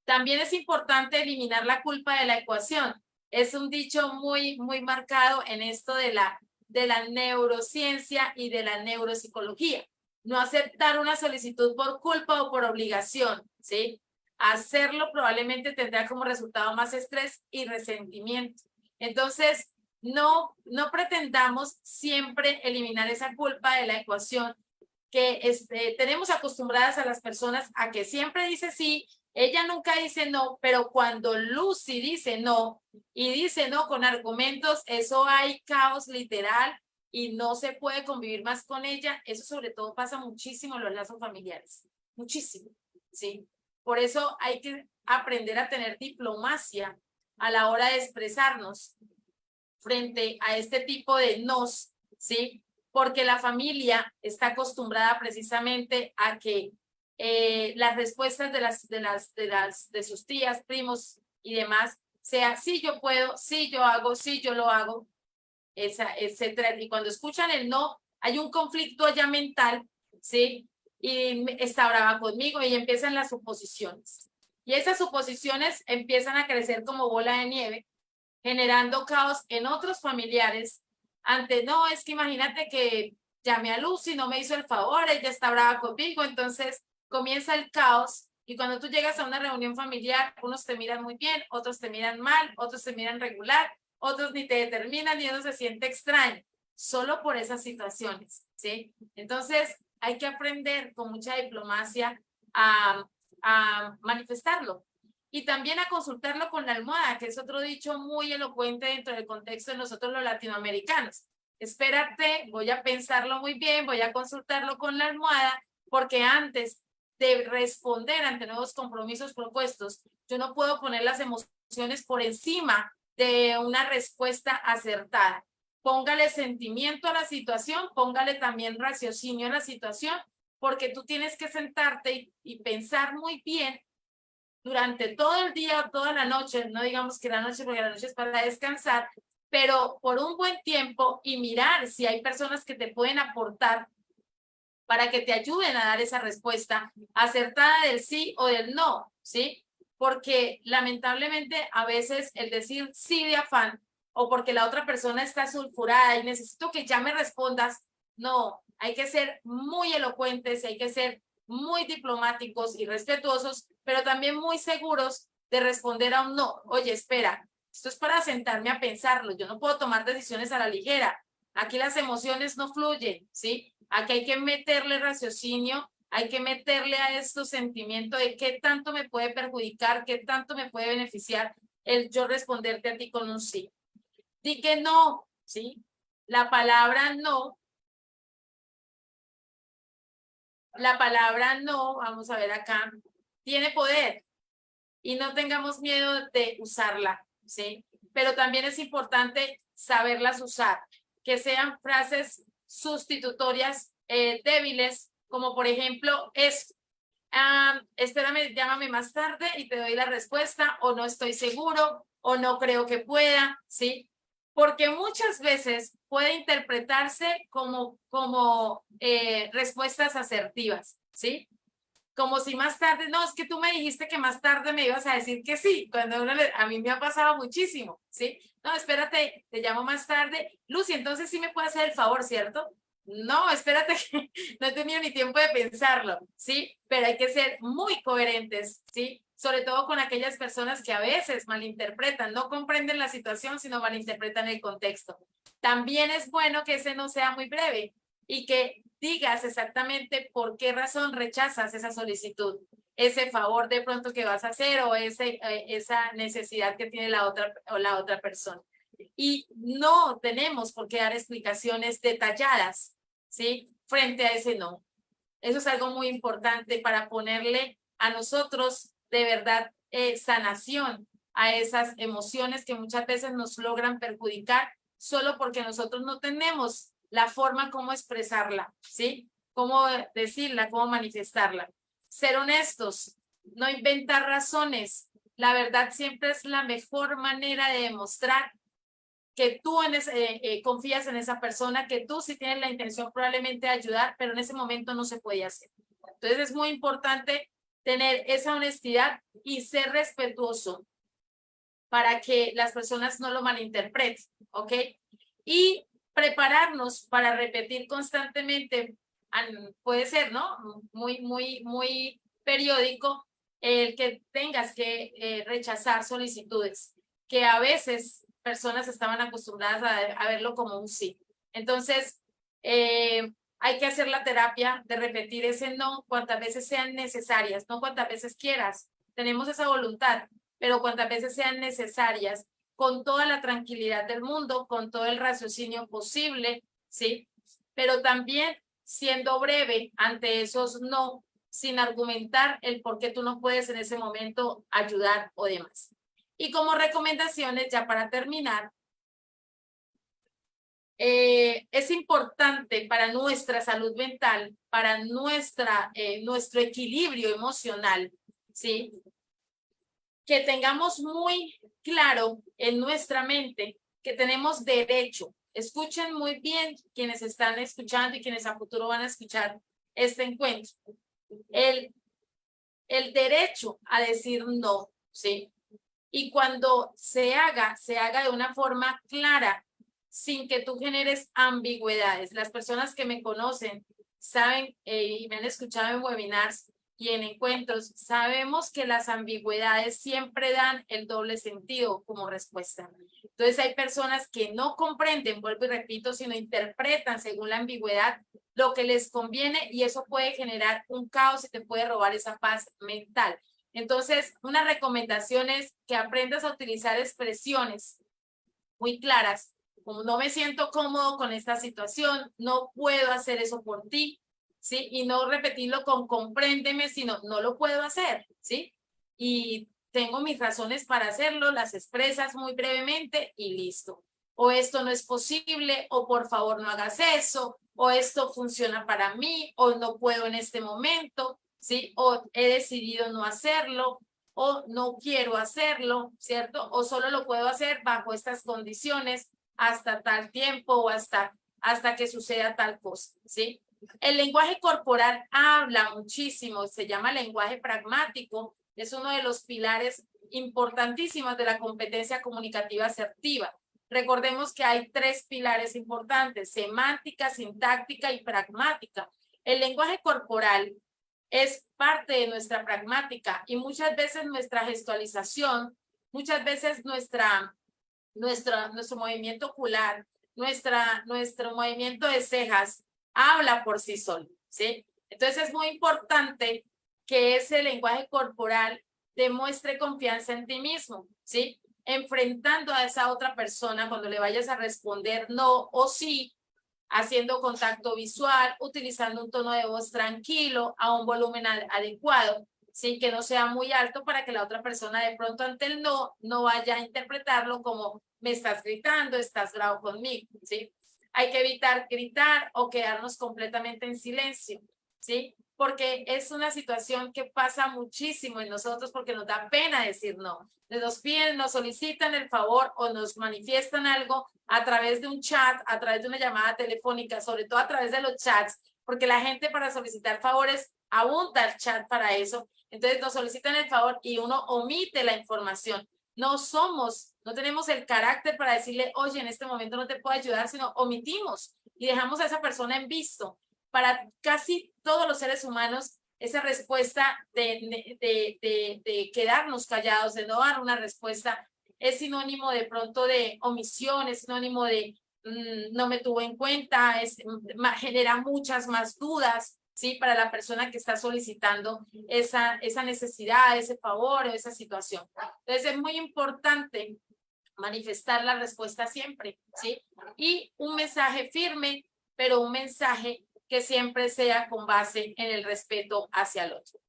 También es importante eliminar la culpa de la ecuación. Es un dicho muy marcado en esto de la neurociencia y de la neuropsicología. No aceptar una solicitud por culpa o por obligación, ¿sí? Hacerlo probablemente tendrá como resultado más estrés y resentimiento. Entonces, no pretendamos siempre eliminar esa culpa de la ecuación que tenemos acostumbradas a las personas a que siempre dice sí. Ella nunca dice no, pero cuando Lucy dice no y dice no con argumentos, eso hay caos literal y no se puede convivir más con ella. Eso sobre todo pasa muchísimo en los lazos familiares, muchísimo, ¿sí? Por eso hay que aprender a tener diplomacia a la hora de expresarnos frente a este tipo de nos, ¿sí? Porque la familia está acostumbrada precisamente a que las respuestas de sus tías, primos y demás sea sí yo puedo, sí yo hago, sí yo lo hago, etcétera. Y cuando escuchan el no, hay un conflicto allá mental, ¿sí? Y está brava conmigo y empiezan las suposiciones. Y esas suposiciones empiezan a crecer como bola de nieve, generando caos en otros familiares. No, es que imagínate que llamé a Lucy, no me hizo el favor, ella está brava conmigo, entonces comienza el caos. Y cuando tú llegas a una reunión familiar, unos te miran muy bien, otros te miran mal, otros te miran regular, otros ni te determinan y uno se siente extraño, solo por esas situaciones, ¿sí? Entonces hay que aprender con mucha diplomacia a manifestarlo. Y también a consultarlo con la almohada, que es otro dicho muy elocuente dentro del contexto de nosotros los latinoamericanos. Espérate, voy a pensarlo muy bien, voy a consultarlo con la almohada, porque antes de responder ante nuevos compromisos propuestos, yo no puedo poner las emociones por encima de una respuesta acertada. Póngale sentimiento a la situación, póngale también raciocinio a la situación, porque tú tienes que sentarte y pensar muy bien durante todo el día o toda la noche, no digamos que la noche, porque la noche es para descansar, pero por un buen tiempo y mirar si hay personas que te pueden aportar para que te ayuden a dar esa respuesta acertada del sí o del no, ¿sí? Porque lamentablemente a veces el decir sí de afán o porque la otra persona está sulfurada y necesito que ya me respondas, no, hay que ser muy elocuentes, hay que ser muy diplomáticos y respetuosos, pero también muy seguros de responder a un no. Oye, espera, esto es para sentarme a pensarlo, yo no puedo tomar decisiones a la ligera. Aquí las emociones no fluyen, ¿sí? Aquí hay que meterle raciocinio, hay que meterle a estos sentimientos de qué tanto me puede perjudicar, qué tanto me puede beneficiar el yo responderte a ti con un sí. Di que no, ¿sí? La palabra no, vamos a ver acá, tiene poder y no tengamos miedo de usarla, ¿sí? Pero también es importante saberlas usar, que sean frases sustitutorias débiles, como por ejemplo espérame, llámame más tarde y te doy la respuesta, o no estoy seguro, o no creo que pueda, ¿sí? Porque muchas veces puede interpretarse como respuestas asertivas, ¿sí? Como si más tarde, no, es que tú me dijiste que más tarde me ibas a decir que sí, cuando a mí me ha pasado muchísimo, ¿sí? No, espérate, te llamo más tarde. Lucy, entonces sí me puede hacer el favor, ¿cierto? No, espérate, que no he tenido ni tiempo de pensarlo, ¿sí? Pero hay que ser muy coherentes, ¿sí? sobre todo con aquellas personas que a veces malinterpretan, no comprenden la situación, sino malinterpretan el contexto. También es bueno que ese no sea muy breve y que digas exactamente por qué razón rechazas esa solicitud, ese favor de pronto que vas a hacer o esa necesidad que tiene la otra persona. Y no tenemos por qué dar explicaciones detalladas, ¿sí? Frente a ese no. Eso es algo muy importante para ponerle a nosotros de verdad sanación a esas emociones que muchas veces nos logran perjudicar solo porque nosotros no tenemos la forma como expresarla, ¿sí? Cómo decirla, cómo manifestarla. Ser honestos, no inventar razones. La verdad siempre es la mejor manera de demostrar que tú confías en esa persona, que tú sí tienes la intención probablemente de ayudar, pero en ese momento no se puede hacer. Entonces es muy importante tener esa honestidad y ser respetuoso para que las personas no lo malinterpreten, ¿ok? Y prepararnos para repetir constantemente, puede ser, ¿no? Muy periódico, el que tengas que rechazar solicitudes, que a veces personas estaban acostumbradas a verlo como un sí. Entonces, hay que hacer la terapia de repetir ese no cuantas veces sean necesarias, no cuantas veces quieras. Tenemos esa voluntad, pero cuantas veces sean necesarias, con toda la tranquilidad del mundo, con todo el raciocinio posible, ¿sí? Pero también siendo breve ante esos no, sin argumentar el por qué tú no puedes en ese momento ayudar o demás. Y como recomendaciones, ya para terminar, es importante para nuestra salud mental, para nuestro equilibrio emocional, ¿sí? Que tengamos muy claro en nuestra mente que tenemos derecho. Escuchen muy bien quienes están escuchando y quienes a futuro van a escuchar este encuentro. El derecho a decir no, ¿sí? Y cuando se haga de una forma clara, sin que tú generes ambigüedades. Las personas que me conocen saben y me han escuchado en webinars y en encuentros, sabemos que las ambigüedades siempre dan el doble sentido como respuesta. Entonces hay personas que no comprenden, vuelvo y repito, sino interpretan según la ambigüedad lo que les conviene y eso puede generar un caos y te puede robar esa paz mental. Entonces, una recomendación es que aprendas a utilizar expresiones muy claras, como no me siento cómodo con esta situación, no puedo hacer eso por ti, ¿sí? Y no repetirlo con compréndeme, sino no lo puedo hacer, ¿sí? Y tengo mis razones para hacerlo, las expresas muy brevemente y listo. O esto no es posible, o por favor no hagas eso, o esto funciona para mí, o no puedo en este momento, ¿sí? O he decidido no hacerlo, o no quiero hacerlo, ¿cierto? O solo lo puedo hacer bajo estas condiciones hasta tal tiempo o hasta que suceda tal cosa, ¿sí? El lenguaje corporal habla muchísimo, se llama lenguaje pragmático, es uno de los pilares importantísimos de la competencia comunicativa asertiva. Recordemos que hay 3 pilares importantes: semántica, sintáctica y pragmática. El lenguaje corporal es parte de nuestra pragmática y muchas veces nuestra gestualización, muchas veces nuestro movimiento ocular, nuestro movimiento de cejas habla por sí solo, ¿sí? Entonces es muy importante que ese lenguaje corporal demuestre confianza en ti mismo, ¿sí? Enfrentando a esa otra persona cuando le vayas a responder no o sí, haciendo contacto visual, utilizando un tono de voz tranquilo, a un volumen adecuado, ¿sí? Que no sea muy alto para que la otra persona de pronto ante el no vaya a interpretarlo como me estás gritando, estás bravo conmigo, ¿sí? Hay que evitar gritar o quedarnos completamente en silencio, ¿sí? Porque es una situación que pasa muchísimo en nosotros porque nos da pena decir no. Nos piden, nos solicitan el favor o nos manifiestan algo a través de un chat, a través de una llamada telefónica, sobre todo a través de los chats, porque la gente para solicitar favores abunda el chat para eso. Entonces nos solicitan el favor y uno omite la información. No tenemos el carácter para decirle, oye, en este momento no te puedo ayudar, sino omitimos y dejamos a esa persona en visto. Para casi todos los seres humanos, esa respuesta de quedarnos callados, de no dar una respuesta, es sinónimo de pronto de omisión, es sinónimo de no me tuvo en cuenta, genera muchas más dudas, ¿sí? Para la persona que está solicitando esa necesidad, ese favor o esa situación. Entonces es muy importante manifestar la respuesta siempre, ¿sí? Y un mensaje firme, pero un mensaje que siempre sea con base en el respeto hacia el otro.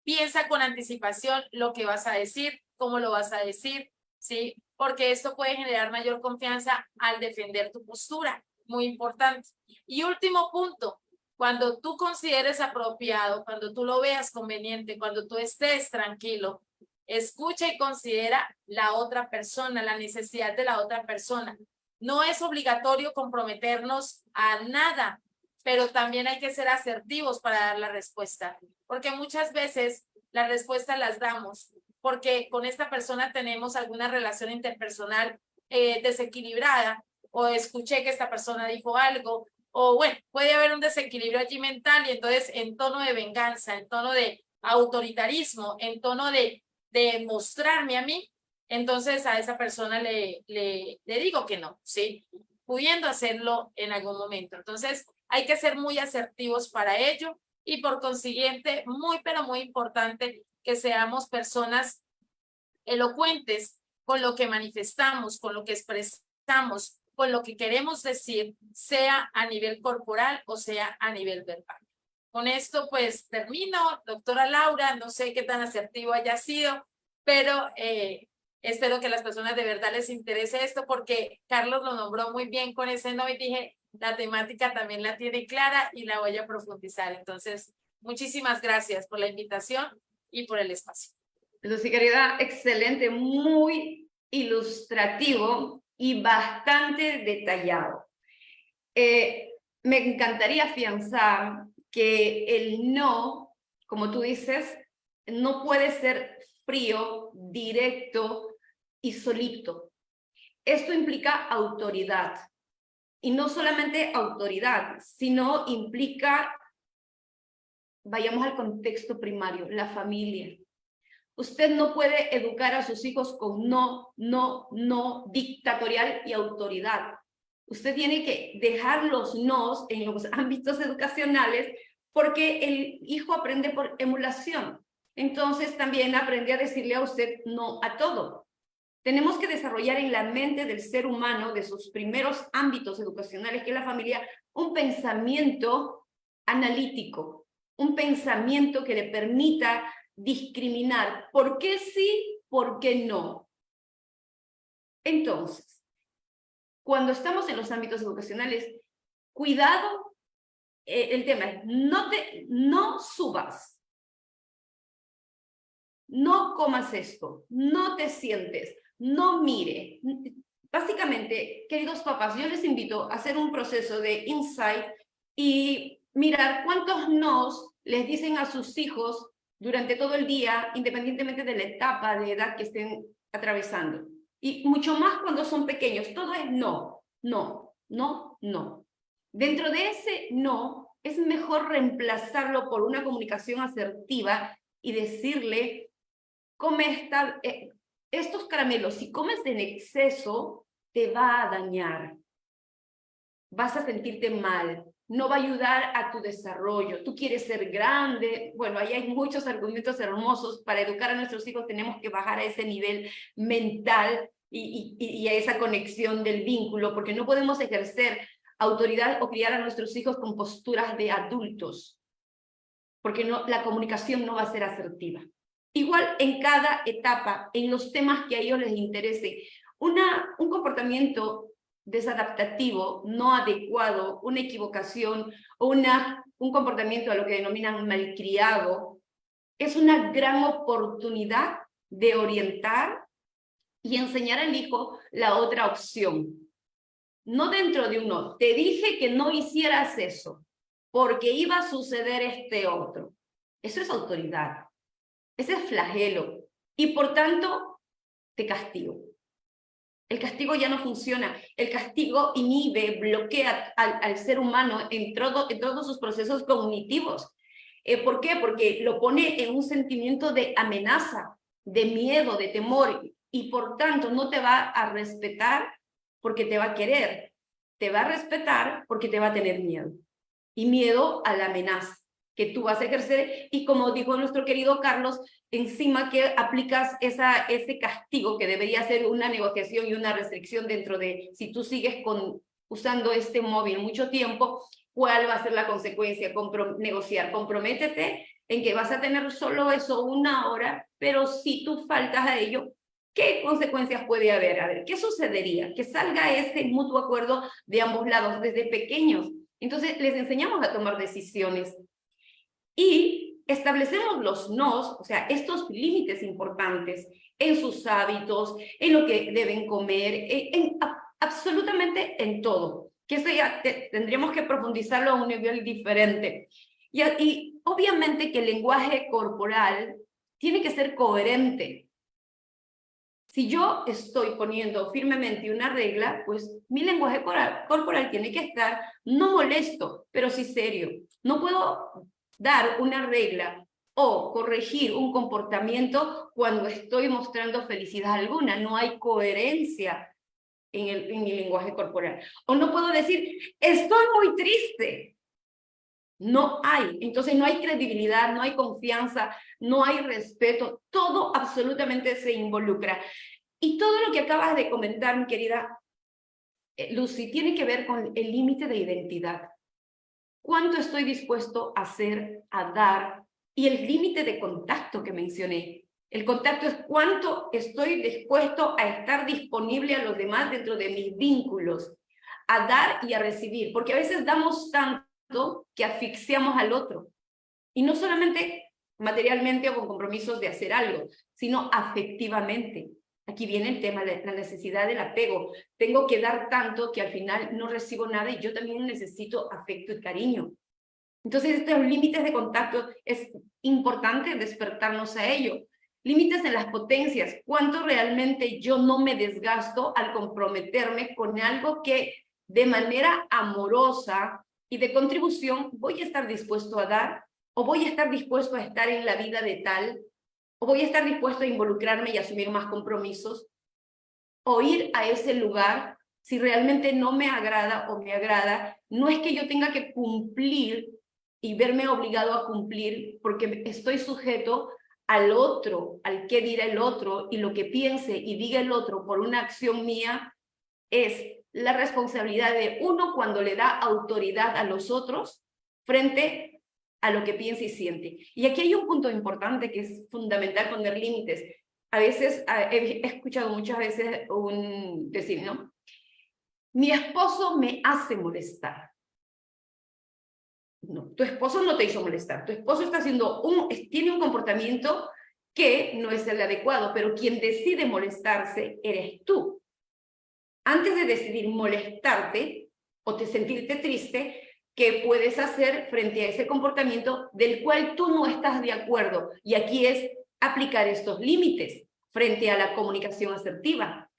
Piensa con anticipación lo que vas a decir, cómo lo vas a decir, ¿sí? Porque esto puede generar mayor confianza al defender tu postura, muy importante. Y último punto, cuando tú consideres apropiado, cuando tú lo veas conveniente, cuando tú estés tranquilo, escucha y considera la otra persona, la necesidad de la otra persona. No es obligatorio comprometernos a nada, pero también hay que ser asertivos para dar la respuesta, porque muchas veces las respuestas las damos porque con esta persona tenemos alguna relación interpersonal desequilibrada, o escuché que esta persona dijo algo, o bueno, puede haber un desequilibrio allí mental, y entonces en tono de venganza, en tono de autoritarismo, en tono de mostrarme a mí, entonces a esa persona le digo que no, ¿sí? Pudiendo hacerlo en algún momento. Entonces hay que ser muy asertivos para ello, y por consiguiente, muy, pero muy importante que seamos personas elocuentes con lo que manifestamos, con lo que expresamos, con lo que queremos decir, sea a nivel corporal o sea a nivel verbal. Con esto pues termino, doctora Laura, no sé qué tan asertivo haya sido, pero espero que a las personas de verdad les interese esto, porque Carlos lo nombró muy bien con ese no, y dije, la temática también la tiene clara y la voy a profundizar. Entonces, muchísimas gracias por la invitación y por el espacio. Lucy, querida, excelente, muy ilustrativo y bastante detallado. Me encantaría afianzar que el no, como tú dices, no puede ser frío, directo y solito. Esto implica autoridad. Y no solamente autoridad, sino implica, vayamos al contexto primario, la familia. Usted no puede educar a sus hijos con no, no, no, dictatorial y autoridad. Usted tiene que dejar los nos en los ámbitos educacionales, porque el hijo aprende por emulación. Entonces también aprende a decirle a usted no a todo. Tenemos que desarrollar en la mente del ser humano, de sus primeros ámbitos educacionales, que es la familia, un pensamiento analítico, un pensamiento que le permita discriminar por qué sí, por qué no. Entonces, cuando estamos en los ámbitos educacionales, cuidado, el tema es no subas, no comas esto, no te sientes, no mire. Básicamente, queridos papás, yo les invito a hacer un proceso de insight y mirar cuántos nos les dicen a sus hijos durante todo el día, independientemente de la etapa de edad que estén atravesando. Y mucho más cuando son pequeños, todo es no, no, no, no. Dentro de ese no, es mejor reemplazarlo por una comunicación asertiva y decirle, come estos caramelos, si comes en exceso, te va a dañar. Vas a sentirte mal, no va a ayudar a tu desarrollo. Tú quieres ser grande. Bueno, ahí hay muchos argumentos hermosos. Para educar a nuestros hijos tenemos que bajar a ese nivel mental y a esa conexión del vínculo, porque no podemos ejercer autoridad o criar a nuestros hijos con posturas de adultos, porque la comunicación no va a ser asertiva. Igual en cada etapa, en los temas que a ellos les interese, un comportamiento desadaptativo, no adecuado, una equivocación o un comportamiento a lo que denominan malcriado, es una gran oportunidad de orientar y enseñar al hijo la otra opción. No dentro de uno, te dije que no hicieras eso, porque iba a suceder este otro. Eso es autoridad. Ese es flagelo. Y por tanto, te castigo. El castigo ya no funciona. El castigo inhibe, bloquea al ser humano en todos sus procesos cognitivos. ¿Por qué? Porque lo pone en un sentimiento de amenaza, de miedo, de temor, y por tanto no te va a respetar porque te va a querer, te va a respetar porque te va a tener miedo, y miedo a la amenaza que tú vas a ejercer, y como dijo nuestro querido Carlos, encima que aplicas ese castigo que debería ser una negociación y una restricción dentro de, si tú sigues usando este móvil mucho tiempo, ¿cuál va a ser la consecuencia? Negociar, comprométete en que vas a tener solo eso 1 hora, pero si tú faltas a ello, ¿qué consecuencias puede haber? A ver, ¿qué sucedería? Que salga ese mutuo acuerdo de ambos lados desde pequeños. Entonces, les enseñamos a tomar decisiones y establecemos los nos, o sea, estos límites importantes en sus hábitos, en lo que deben comer, absolutamente en todo. Que eso ya tendríamos que profundizarlo a un nivel diferente. Y obviamente que el lenguaje corporal tiene que ser coherente. Si yo estoy poniendo firmemente una regla, pues mi lenguaje corporal tiene que estar no molesto, pero sí serio. No puedo dar una regla o corregir un comportamiento cuando estoy mostrando felicidad alguna. No hay coherencia en mi lenguaje corporal. O no puedo decir, estoy muy triste. No hay. Entonces no hay credibilidad, no hay confianza, no hay respeto. Todo absolutamente se involucra. Y todo lo que acabas de comentar, mi querida Lucy, tiene que ver con el límite de identidad. ¿Cuánto estoy dispuesto a hacer, a dar? Y el límite de contacto que mencioné. El contacto es cuánto estoy dispuesto a estar disponible a los demás dentro de mis vínculos, a dar y a recibir, porque a veces damos tanto que asfixiamos al otro. Y no solamente materialmente o con compromisos de hacer algo, sino afectivamente. Aquí viene el tema de la necesidad del apego. Tengo que dar tanto que al final no recibo nada y yo también necesito afecto y cariño. Entonces, estos límites de contacto es importante despertarnos a ello. Límites en las potencias. ¿Cuánto realmente yo no me desgasto al comprometerme con algo que de manera amorosa y de contribución voy a estar dispuesto a dar? ¿O voy a estar dispuesto a estar en la vida de tal? ¿O voy a estar dispuesto a involucrarme y asumir más compromisos? ¿O ir a ese lugar si realmente no me agrada o me agrada? No es que yo tenga que cumplir y verme obligado a cumplir porque estoy sujeto al otro, al qué dirá el otro, y lo que piense y diga el otro por una acción mía es la responsabilidad de uno cuando le da autoridad a los otros frente a lo que piensa y siente. Y aquí hay un punto importante que es fundamental poner límites. A veces, he escuchado muchas veces decir, ¿no? Mi esposo me hace molestar. No, tu esposo no te hizo molestar. Tu esposo está tiene un comportamiento que no es el adecuado, pero quien decide molestarse eres tú. Antes de decidir molestarte o sentirte triste, ¿qué puedes hacer frente a ese comportamiento del cual tú no estás de acuerdo? Y aquí es aplicar estos límites frente a la comunicación asertiva.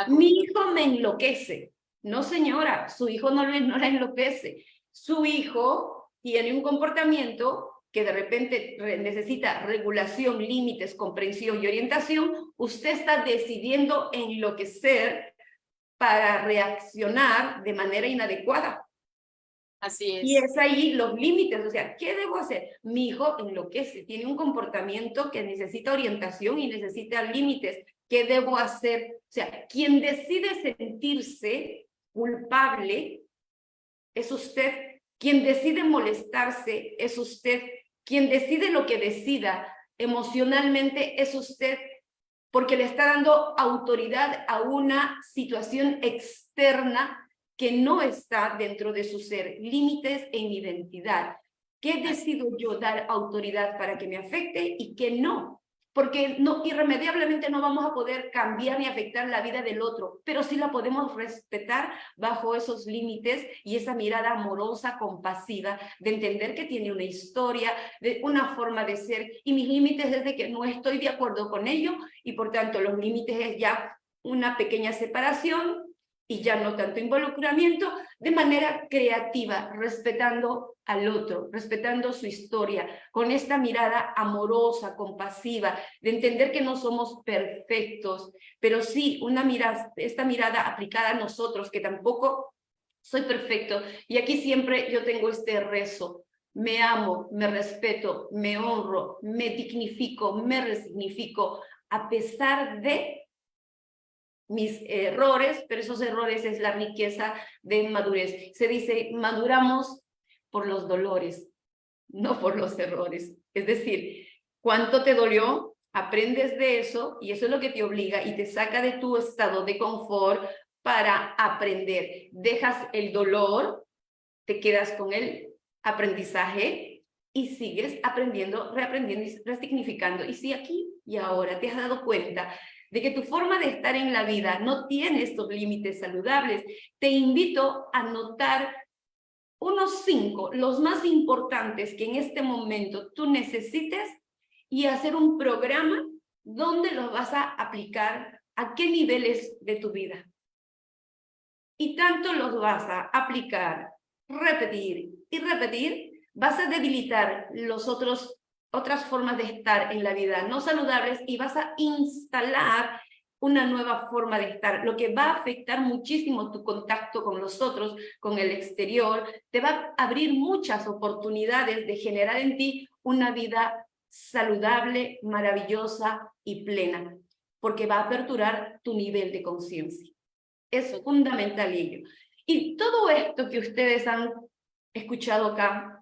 Mi hijo me enloquece. No, señora, su hijo no la enloquece. Su hijo tiene un comportamiento que de repente necesita regulación, límites, comprensión y orientación. Usted está decidiendo enloquecer para reaccionar de manera inadecuada. Así es. Y es ahí los límites, o sea, ¿qué debo hacer? Mi hijo enloquece, tiene un comportamiento que necesita orientación y necesita límites. ¿Qué debo hacer? O sea, quien decide sentirse culpable es usted. Quien decide molestarse es usted. Quien decide lo que decida emocionalmente es usted, porque le está dando autoridad a una situación externa que no está dentro de su ser. Límites en identidad. ¿Qué decido yo dar autoridad para que me afecte y qué no? Porque irremediablemente no vamos a poder cambiar ni afectar la vida del otro, pero sí la podemos respetar bajo esos límites y esa mirada amorosa, compasiva, de entender que tiene una historia, de una forma de ser, y mis límites es de que no estoy de acuerdo con ello, y por tanto los límites es ya una pequeña separación, y ya no tanto involucramiento, de manera creativa, respetando al otro, respetando su historia, con esta mirada amorosa, compasiva, de entender que no somos perfectos, pero sí esta mirada aplicada a nosotros, que tampoco soy perfecto. Y aquí siempre yo tengo este rezo: me amo, me respeto, me honro, me dignifico, me resignifico, a pesar de mis errores, pero esos errores es la riqueza de madurez. Se dice, maduramos por los dolores, no por los errores. Es decir, ¿cuánto te dolió? Aprendes de eso y eso es lo que te obliga y te saca de tu estado de confort para aprender. Dejas el dolor, te quedas con el aprendizaje y sigues aprendiendo, reaprendiendo y resignificando. Y si aquí y ahora te has dado cuenta de que tu forma de estar en la vida no tiene estos límites saludables, te invito a notar unos 5, los más importantes que en este momento tú necesites, y hacer un programa donde los vas a aplicar a qué niveles de tu vida. Y tanto los vas a aplicar, repetir y repetir, vas a debilitar otras formas de estar en la vida no saludables y vas a instalar una nueva forma de estar, lo que va a afectar muchísimo tu contacto con los otros, con el exterior, te va a abrir muchas oportunidades de generar en ti una vida saludable, maravillosa y plena, porque va a aperturar tu nivel de conciencia. Es fundamental ello. Y todo esto que ustedes han escuchado acá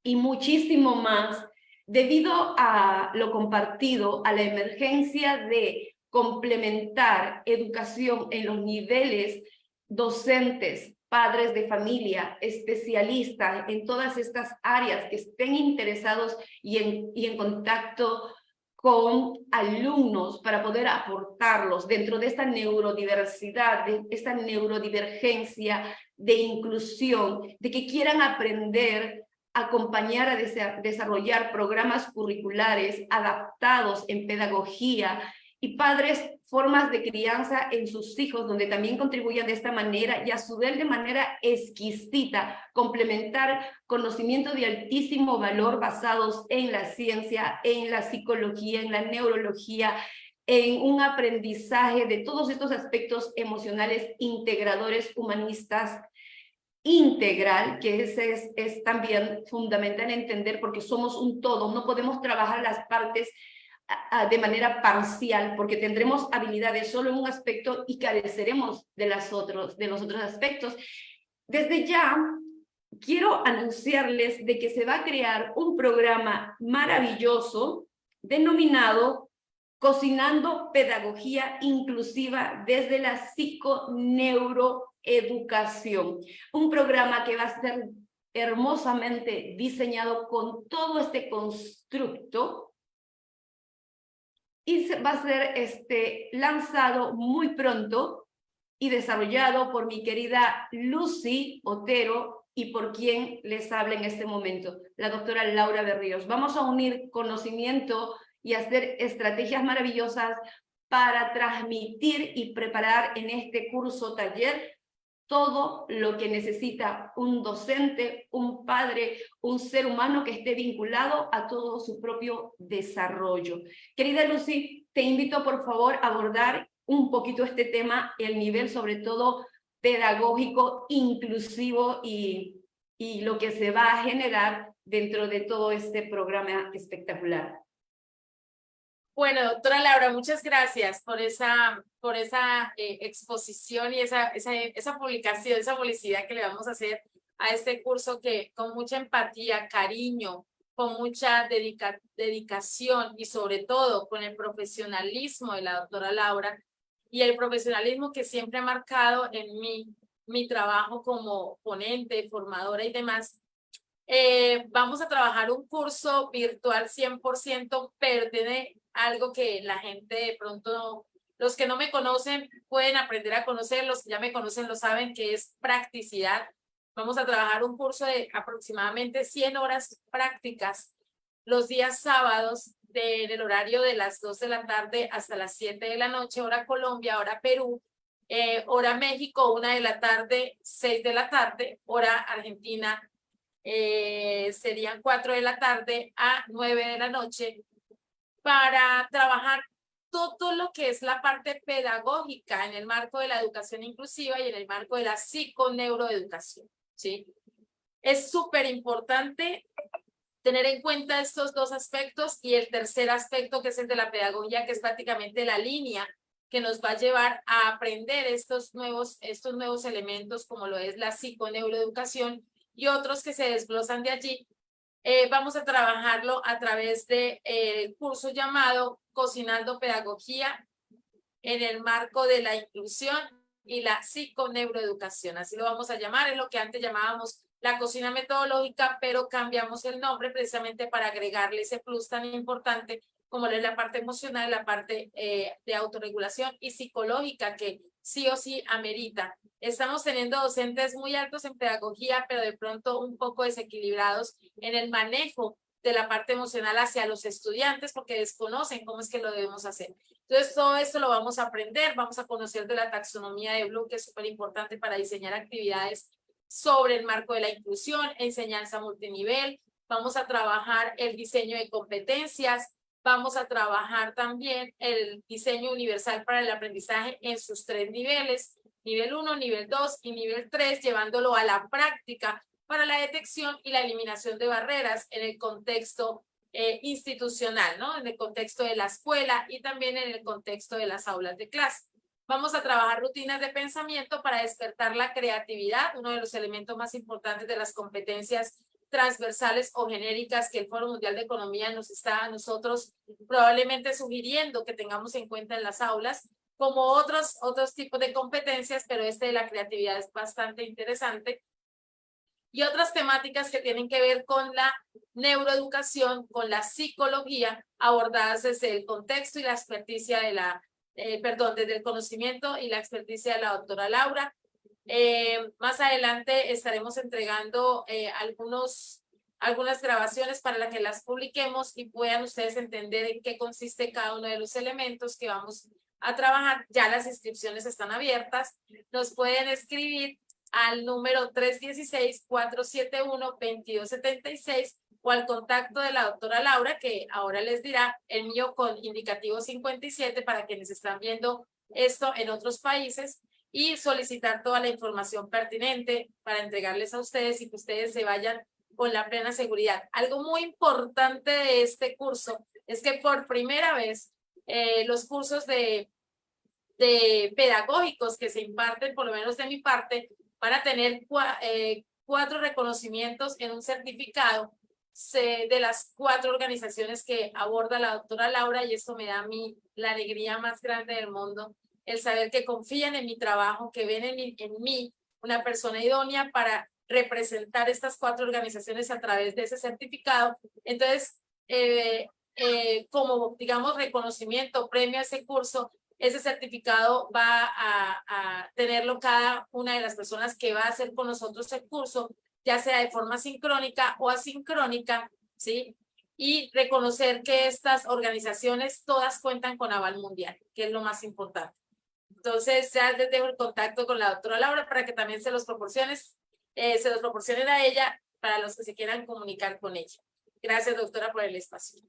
y muchísimo más, debido a lo compartido, a la emergencia de complementar educación en los niveles docentes, padres de familia, especialistas en todas estas áreas que estén interesados y en contacto con alumnos para poder aportarlos dentro de esta neurodiversidad, de esta neurodivergencia, de inclusión, de que quieran aprender, acompañar a desarrollar programas curriculares adaptados en pedagogía y padres, formas de crianza en sus hijos, donde también contribuyan de esta manera y a su vez de manera exquisita, complementar conocimientos de altísimo valor basados en la ciencia, en la psicología, en la neurología, en un aprendizaje de todos estos aspectos emocionales integradores, humanistas, integral, que ese es también fundamental entender, porque somos un todo, no podemos trabajar las partes de manera parcial, porque tendremos habilidades solo en un aspecto y careceremos de los otros aspectos. Desde ya quiero anunciarles de que se va a crear un programa maravilloso denominado Cocinando Pedagogía Inclusiva desde la psiconeuroeducación. Un programa que va a ser hermosamente diseñado con todo este constructo y va a ser lanzado muy pronto y desarrollado por mi querida Lucy Otero y por quien les habla en este momento, la doctora Laura Berríos. Vamos a unir conocimiento y hacer estrategias maravillosas para transmitir y preparar en este curso taller todo lo que necesita un docente, un padre, un ser humano que esté vinculado a todo su propio desarrollo. Querida Lucy, te invito por favor a abordar un poquito este tema, el nivel sobre todo pedagógico, inclusivo y lo que se va a generar dentro de todo este programa espectacular. Bueno, doctora Laura, muchas gracias por esa exposición y esa publicación, esa publicidad que le vamos a hacer a este curso, que con mucha empatía, cariño, con mucha dedicación y sobre todo con el profesionalismo de la doctora Laura y el profesionalismo que siempre ha marcado en mi trabajo como ponente, formadora y demás. Vamos a trabajar un curso virtual 100%, pero tiene algo que la gente de pronto, los que no me conocen pueden aprender a conocer, los que ya me conocen lo saben, que es practicidad. Vamos a trabajar un curso de aproximadamente 100 horas prácticas los días sábados en el horario de las 2 de la tarde hasta las 7 de la noche, hora Colombia, hora Perú, hora México, 1 de la tarde, 6 de la tarde, hora Argentina, serían 4 de la tarde a 9 de la noche, para trabajar todo lo que es la parte pedagógica en el marco de la educación inclusiva y en el marco de la psiconeuroeducación, ¿sí? Es súper importante tener en cuenta estos dos aspectos, y el tercer aspecto, que es el de la pedagogía, que es prácticamente la línea que nos va a llevar a aprender estos nuevos elementos, como lo es la psiconeuroeducación y otros que se desglosan de allí. Vamos a trabajarlo a través del curso llamado Cocinando Pedagogía en el marco de la inclusión y la psiconeuroeducación. Así lo vamos a llamar, es lo que antes llamábamos la cocina metodológica, pero cambiamos el nombre precisamente para agregarle ese plus tan importante como es la parte emocional, la parte de autorregulación y psicológica, que sí o sí amerita. Estamos teniendo docentes muy altos en pedagogía, pero de pronto un poco desequilibrados en el manejo de la parte emocional hacia los estudiantes, porque desconocen cómo es que lo debemos hacer. Entonces, todo esto lo vamos a aprender, vamos a conocer de la taxonomía de Bloom, que es súper importante para diseñar actividades sobre el marco de la inclusión, enseñanza multinivel. Vamos a trabajar el diseño de competencias, vamos a trabajar también el diseño universal para el aprendizaje en sus 3 niveles, nivel 1, nivel 2 y nivel 3, llevándolo a la práctica para la detección y la eliminación de barreras en el contexto institucional, ¿no? En el contexto de la escuela y también en el contexto de las aulas de clase. Vamos a trabajar rutinas de pensamiento para despertar la creatividad, uno de los elementos más importantes de las competencias transversales o genéricas que el Foro Mundial de Economía nos está a nosotros probablemente sugiriendo que tengamos en cuenta en las aulas, como otros tipos de competencias, pero este de la creatividad es bastante interesante. Y otras temáticas que tienen que ver con la neuroeducación, con la psicología, abordadas desde el contexto y la experticia de la, desde el conocimiento y la experticia de la doctora Laura. Más adelante estaremos entregando algunas grabaciones para que las publiquemos y puedan ustedes entender en qué consiste cada uno de los elementos que vamos a trabajar. Ya las inscripciones están abiertas. Nos pueden escribir al número 316-471-2276 o al contacto de la doctora Laura, que ahora les dirá, el mío con indicativo 57 para quienes están viendo esto en otros países, y solicitar toda la información pertinente para entregarles a ustedes y que ustedes se vayan con la plena seguridad. Algo muy importante de este curso es que por primera vez los cursos de pedagógicos que se imparten, por lo menos de mi parte, van a tener 4 reconocimientos en un certificado de las 4 organizaciones que aborda la doctora Laura, y esto me da a mí la alegría más grande del mundo, el saber que confían en mi trabajo, que ven en mí una persona idónea para representar estas 4 organizaciones a través de ese certificado. Entonces, como digamos reconocimiento, premio a ese curso, ese certificado va a tenerlo cada una de las personas que va a hacer con nosotros el curso, ya sea de forma sincrónica o asincrónica, ¿sí? Y reconocer que estas organizaciones todas cuentan con aval mundial, que es lo más importante. Entonces, ya les dejo el contacto con la doctora Laura para que también se los proporcionen a ella para los que se quieran comunicar con ella. Gracias, doctora, por el espacio.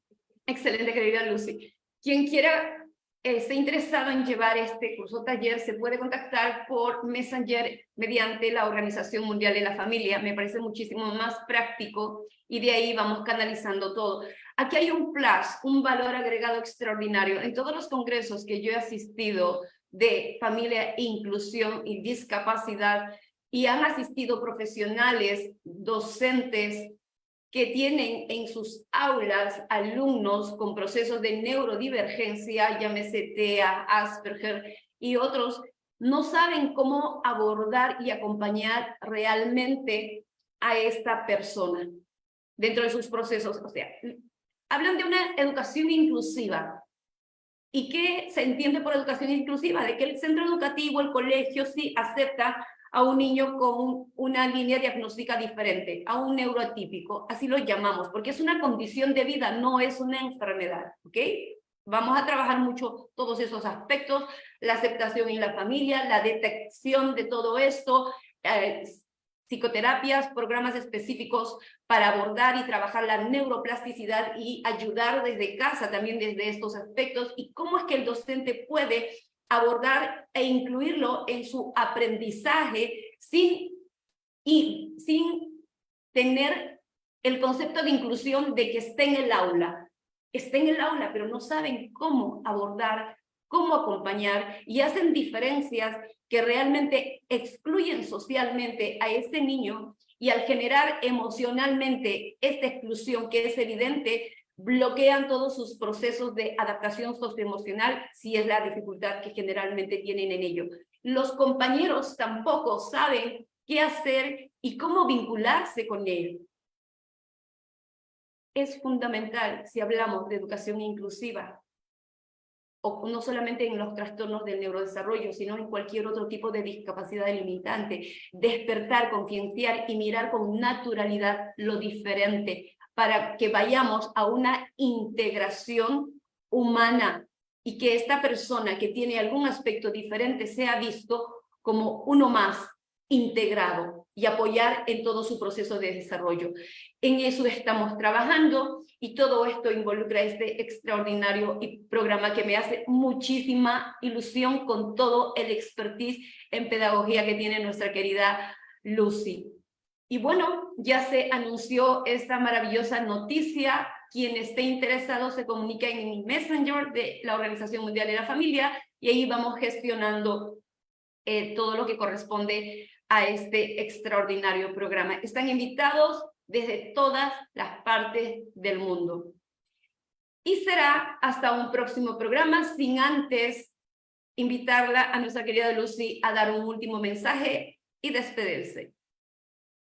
Excelente, querida Lucy. Quien quiera esté interesado en llevar este curso taller se puede contactar por Messenger mediante la Organización Mundial de la Familia. Me parece muchísimo más práctico y de ahí vamos canalizando todo. Aquí hay un plus, un valor agregado extraordinario. En todos los congresos que yo he asistido de familia, inclusión y discapacidad, y han asistido profesionales, docentes, que tienen en sus aulas alumnos con procesos de neurodivergencia, llámese TEA, Asperger y otros, no saben cómo abordar y acompañar realmente a esta persona dentro de sus procesos. O sea, hablan de una educación inclusiva. ¿Y qué se entiende por educación inclusiva? De que el centro educativo, el colegio, sí acepta a un niño con una línea diagnóstica diferente, a un neuroatípico, así lo llamamos, porque es una condición de vida, no es una enfermedad, ¿ok? Vamos a trabajar mucho todos esos aspectos, la aceptación en la familia, la detección de todo esto, psicoterapias, programas específicos para abordar y trabajar la neuroplasticidad y ayudar desde casa también desde estos aspectos, y cómo es que el docente puede abordar e incluirlo en su aprendizaje sin tener el concepto de inclusión de que esté en el aula. Está en el aula, pero no saben cómo abordar, cómo acompañar, y hacen diferencias que realmente excluyen socialmente a ese niño, y al generar emocionalmente esta exclusión que es evidente, bloquean todos sus procesos de adaptación socioemocional, si es la dificultad que generalmente tienen en ello. Los compañeros tampoco saben qué hacer y cómo vincularse con él. Es fundamental si hablamos de educación inclusiva, o no solamente en los trastornos del neurodesarrollo, sino en cualquier otro tipo de discapacidad limitante, despertar, concienciar y mirar con naturalidad lo diferente para que vayamos a una integración humana y que esta persona que tiene algún aspecto diferente sea visto como uno más integrado y apoyar en todo su proceso de desarrollo. En eso estamos trabajando y todo esto involucra este extraordinario programa que me hace muchísima ilusión con todo el expertise en pedagogía que tiene nuestra querida Lucy. Y bueno, ya se anunció esta maravillosa noticia. Quien esté interesado se comunica en mi Messenger de la Organización Mundial de la Familia y ahí vamos gestionando todo lo que corresponde a este extraordinario programa. Están invitados desde todas las partes del mundo. Y será hasta un próximo programa, sin antes invitarla a nuestra querida Lucy a dar un último mensaje y despedirse.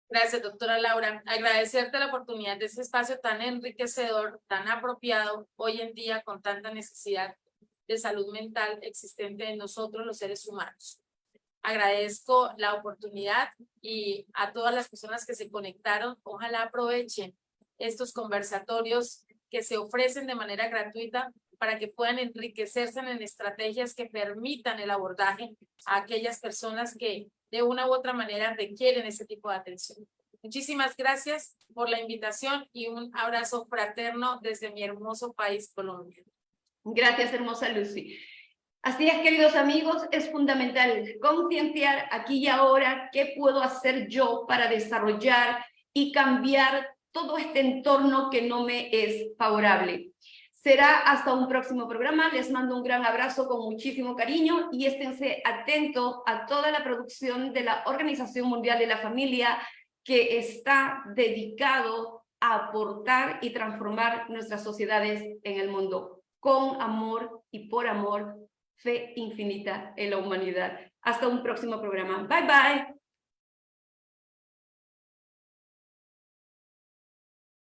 Gracias, doctora Laura. Agradecerte la oportunidad de este espacio tan enriquecedor, tan apropiado hoy en día con tanta necesidad de salud mental existente en nosotros los seres humanos. Agradezco la oportunidad y a todas las personas que se conectaron, ojalá aprovechen estos conversatorios que se ofrecen de manera gratuita para que puedan enriquecerse en estrategias que permitan el abordaje a aquellas personas que de una u otra manera requieren ese tipo de atención. Muchísimas gracias por la invitación y un abrazo fraterno desde mi hermoso país, Colombia. Gracias, hermosa Lucy. Así es, queridos amigos, es fundamental concienciar aquí y ahora qué puedo hacer yo para desarrollar y cambiar todo este entorno que no me es favorable. Será hasta un próximo programa. Les mando un gran abrazo con muchísimo cariño y esténse atentos a toda la producción de la Organización Mundial de la Familia, que está dedicado a aportar y transformar nuestras sociedades en el mundo con amor y por amor, fe infinita en la humanidad. Hasta un próximo programa. Bye, bye.